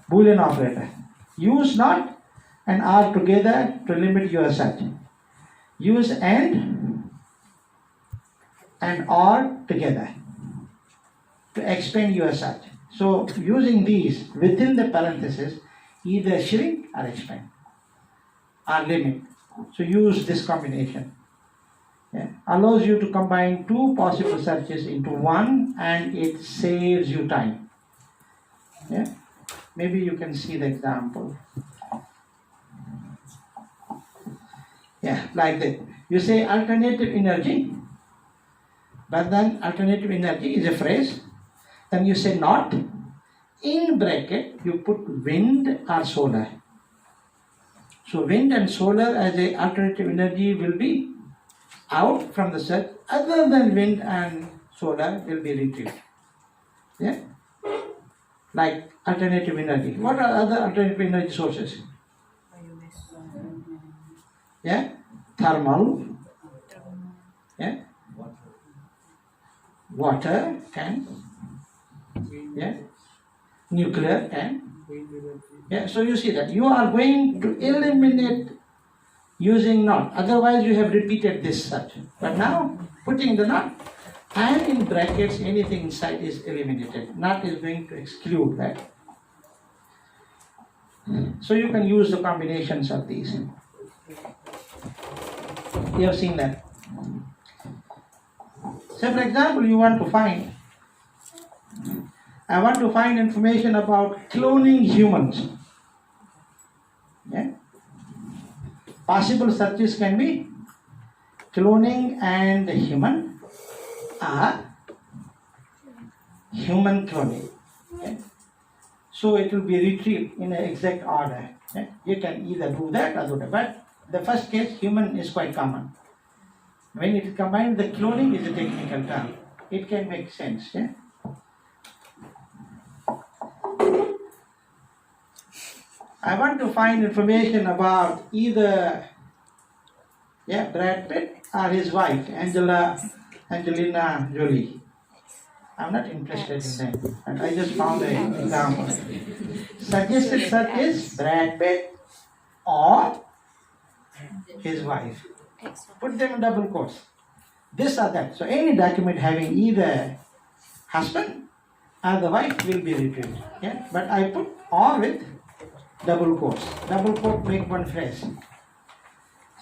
Boolean operator. Use not and are together to limit your search. Use and or together to expand your search. So using these within the parenthesis, either shrink or expand or limit. So use this combination. Yeah. Allows you to combine two possible searches into one, and it saves you time. Yeah. Maybe you can see the example. Yeah, like that. You say alternative energy, but then alternative energy is a phrase. Then you say not. In bracket, you put wind or solar. So wind and solar as a alternative energy will be out from the search. Other than wind and solar will be retrieved. Yeah? Like alternative energy. What are other alternative energy sources? Yeah? Thermal. Yeah? Water and yeah? Nuclear and yeah, so you see that you are going to eliminate using not. Otherwise you have repeated this search. But now putting the not and in brackets anything inside is eliminated. Not is going to exclude that. So you can use the combinations of these. You have seen that. So for example, I want to find information about cloning humans. Yeah? Possible searches can be cloning and human or human cloning. Yeah? So it will be retrieved in an exact order. Yeah? You can either do that or do that. But the first case, human, is quite common. When it is combined with the cloning is a technical term. It can make sense. Yeah? I want to find information about either Brad Pitt or his wife, Angelina Jolie. I'm not interested in them. And I just found an example. Suggested search is Brad Pitt or his wife. Put them in double quotes. this or that. So any document having either husband or the wife will be retrieved. Yeah, but I put or with double quotes. Double quote make one phrase.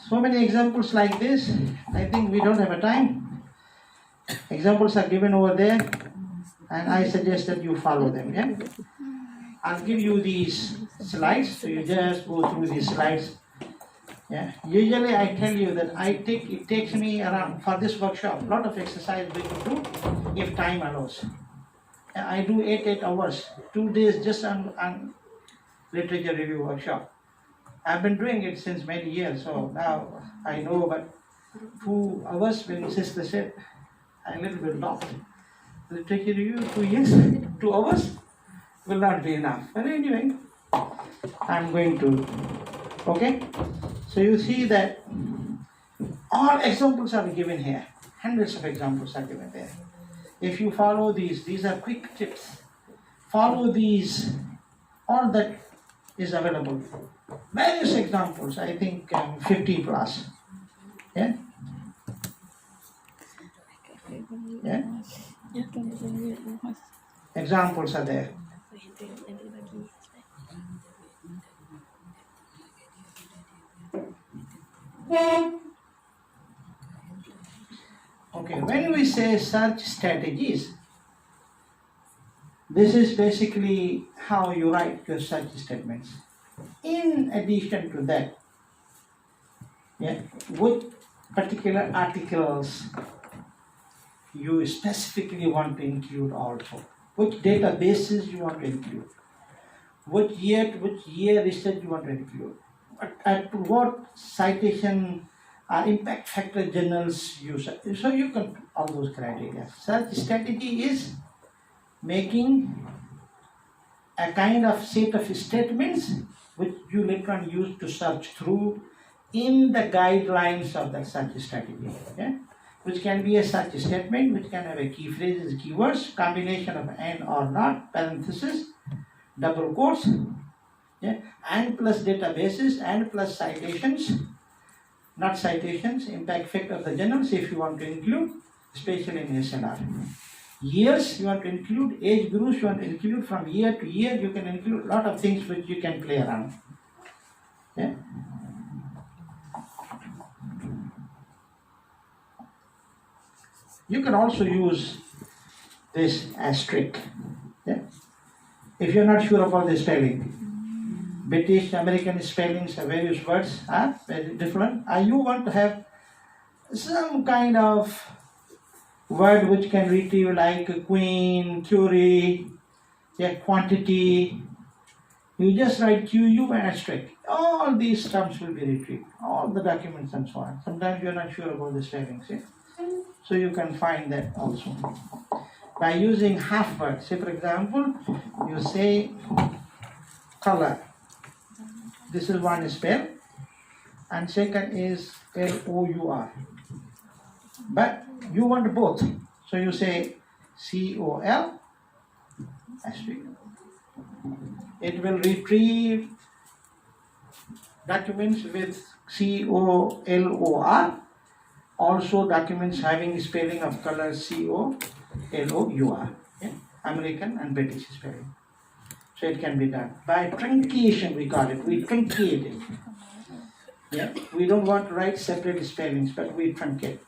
So many examples like this. I think we don't have a time. Examples are given over there, and I suggest that you follow them. Yeah, I'll give you these slides, so you just go through these slides. Yeah, usually I tell you that it takes me around for this workshop a lot of exercise we can do if time allows. I do 8 hours, 2 days just on literature review workshop. I've been doing it since many years, so now I know, but 2 hours when sister said, I'm a little bit lost. Literature review, 2 years, 2 hours will not be enough. But anyway, I'm going to, okay? So you see that all examples are given here. Hundreds of examples are given there. If you follow these are quick tips. Follow these, all that is available. Various examples, I think 50 plus. Yeah? Yeah? Examples are there. Okay, when we say search strategies, this is basically how you write your search statements. In addition to that, yeah, which particular articles you specifically want to include also, which databases you want to include, which year research you want to include, at what citation impact factor journals you search. So you can all those criteria. Search strategy is making a kind of set of statements which you later on use to search through in the guidelines of that search strategy. Yeah? Which can be a search statement, which can have a key phrases, keywords, combination of and or not, parenthesis, double quotes, yeah? And plus databases, and plus citations, not citations, impact factor of the journals if you want to include, especially in SLR. Years you want to include, age groups you want to include, from year to year you can include a lot of things which you can play around. Yeah? You can also use this asterisk. Yeah? If you're not sure about the spelling, British, American spellings, various words are very different. You want to have some kind of word which can retrieve like queen, curie, yeah, quantity. You just write QU and asterisk. All these terms will be retrieved, all the documents and so on. Sometimes you're not sure about the spellings. Yeah? So you can find that also. By using half words, say for example, you say color. This is one spell, and second is LOUR. But you want both, so you say COL asterisk. It will retrieve documents with COLOR, also documents having spelling of color COLOUR, yeah? American and British spelling. So it can be done by truncation. We call it. We truncate it. Yeah, we don't want to write separate spellings, but we truncate.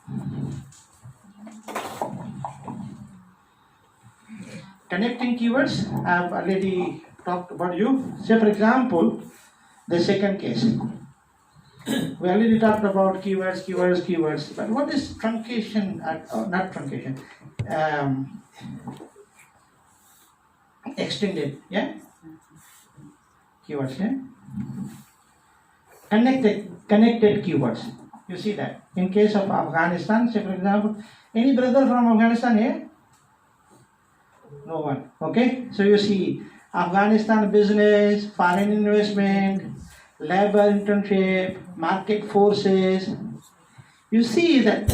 Connecting keywords, I've already talked about you. Say for example, the second case. We already talked about keywords. But what is truncation? Not truncation. Extended, yeah? Keywords, yeah? Connected keywords. You see that. In case of Afghanistan, say for example, any brother from Afghanistan here? No one. Okay? So you see Afghanistan business, foreign investment, labor internship, market forces. You see that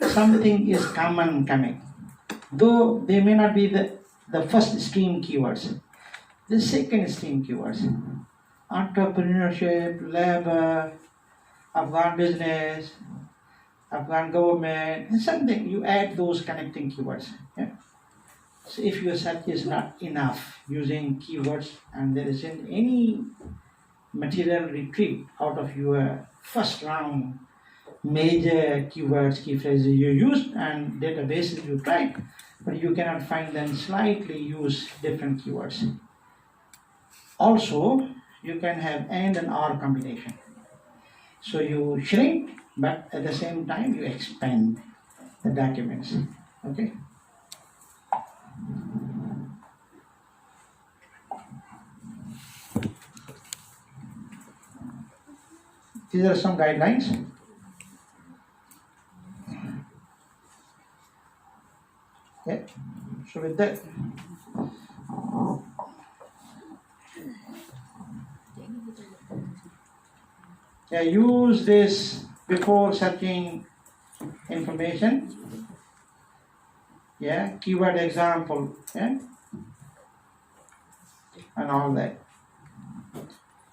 something is common coming. Though they may not be the first stream keywords. The second stream keywords. Entrepreneurship, labor, Afghan business, Afghan government, and something, you add those connecting keywords. Yeah? So if your search is not enough using keywords and there isn't any material retrieved out of your first round major keywords, key phrases you used and databases you tried, but you cannot find them, slightly use different keywords. Also, you can have and or combination. So you shrink, but at the same time you expand the documents. Okay? These are some guidelines. Yeah. So with that, yeah, use this before searching information. Yeah, keyword example, yeah, and all that.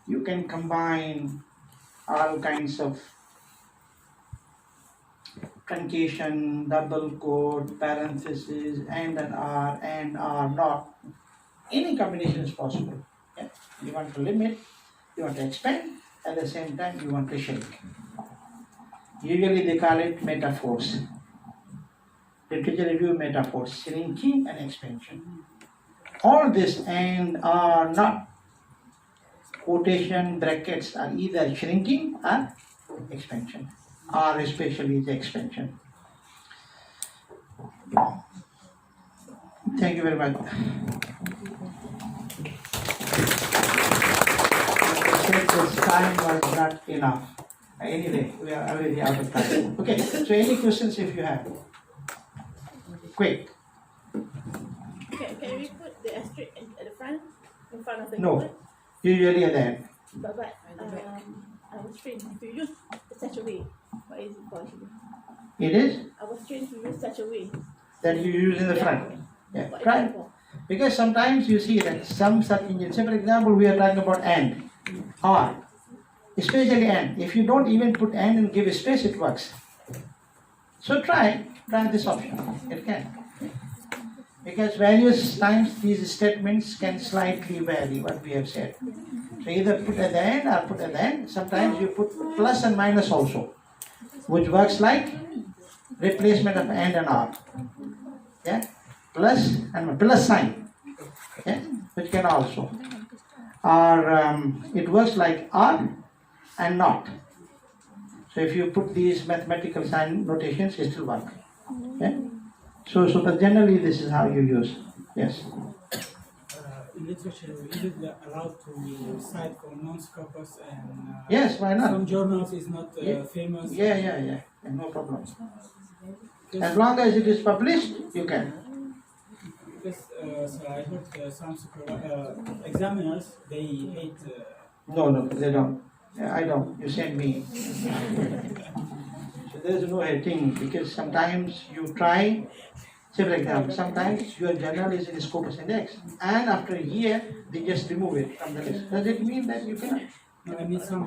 You can combine all kinds of truncation, double quote, parentheses, and an R, and R not. Any combination is possible. Yeah? You want to limit, you want to expand, at the same time you want to shrink. Usually they call it metaphors. Literature review metaphors, shrinking and expansion. All this and are not. Quotation brackets are either shrinking or expansion, or especially the expansion. Thank you very much. This time was not enough. Anyway, we are already out of time. Okay, so any questions if you have? Quick. Can we put the asterisk at the front, in front of the No. keyword? Usually at the end. But I was trained to use such a way. What is it called? It is I was trained to use such a way. that you use in the front. Yeah, What is try. it for? Because sometimes you see that some search engines, say for example, we are talking about and, or, especially and. If you don't even put and give a space, it works. So try this option. It can. Because various times these statements can slightly vary what we have said. So either put at the end or put at the end. Sometimes you put plus and minus also, which works like replacement of and or. Yeah, plus and plus sign. Yeah, which can also. Or it works like or and not. So if you put these mathematical sign notations, it will work. Yeah. So but generally this is how you use. Yes. In literature, is it allowed to cite from non-scopus and Yes, why not? some journals is not Yeah. famous? Yeah, no problem. As long as it is published, you can. Because so I heard some examiners, they hate. No, they don't. I don't. You send me. So there is no hating because sometimes you try. Say for example, sometimes your journal is in Scopus Index, and after a year they just remove it from the list. Does it mean that you cannot? No, I mean some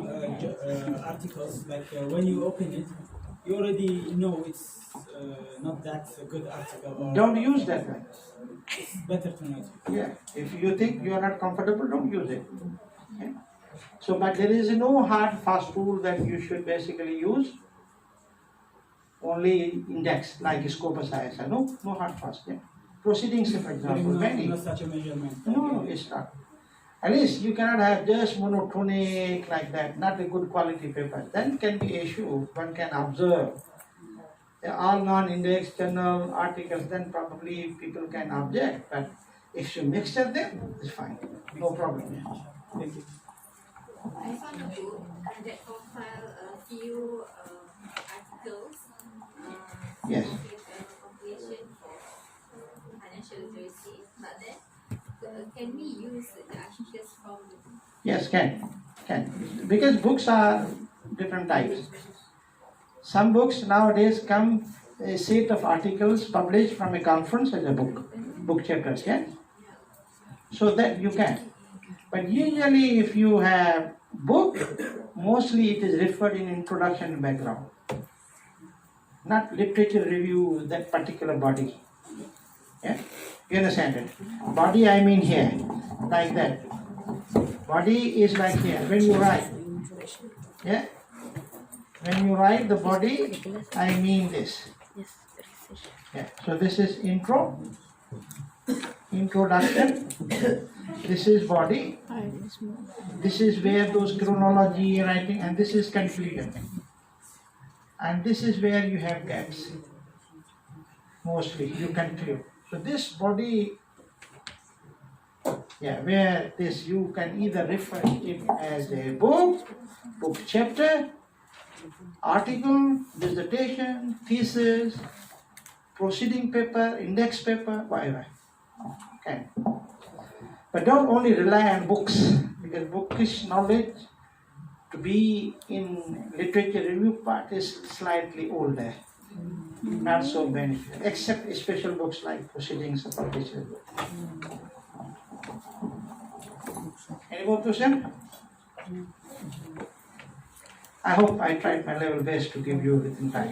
articles, like when you open it, you already know it's not that a good article. Or Don't use that one. It's better to not. Yeah. If you think you are not comfortable, don't use it. Okay? So, but there is no hard fast rule that you should basically use. Only index like Scopus ISR. No hard fast. Yeah. Proceedings, for example, many. Not such a measurement. No, it's not. At least you cannot have just monotonic like that, not a good quality paper. Then can be issue. One can observe. They're all non-index journal articles, then probably people can object. But if you mixture them, it's fine. No problem. Thank you. I found a book that compile a few articles Yes. with a compilation for financial literacy. But then, can we use the articles from Yes, can. Because books are different types. Some books nowadays come a set of articles published from a conference as a book chapters, yeah? So that you can. But usually if you have book, mostly it is referred in introduction and background. not literature review that particular body. Yeah, you understand it? Body I mean here, like that. Body is like here. When you write, yeah, when you write the body, I mean this. Yes, research. Yeah. So this is introduction. This is body. This is where those chronology writing, and this is conclusion. And this is where you have gaps. Mostly you conclude. So this body, yeah, where this you can either refer it as a book chapter, article, dissertation, thesis, proceeding paper, index paper, whatever. Okay. But don't only rely on books, because bookish knowledge to be in literature review part is slightly older, not so beneficial, except special books like proceedings of publishers. Any more question? I hope I tried my level best to give you written time.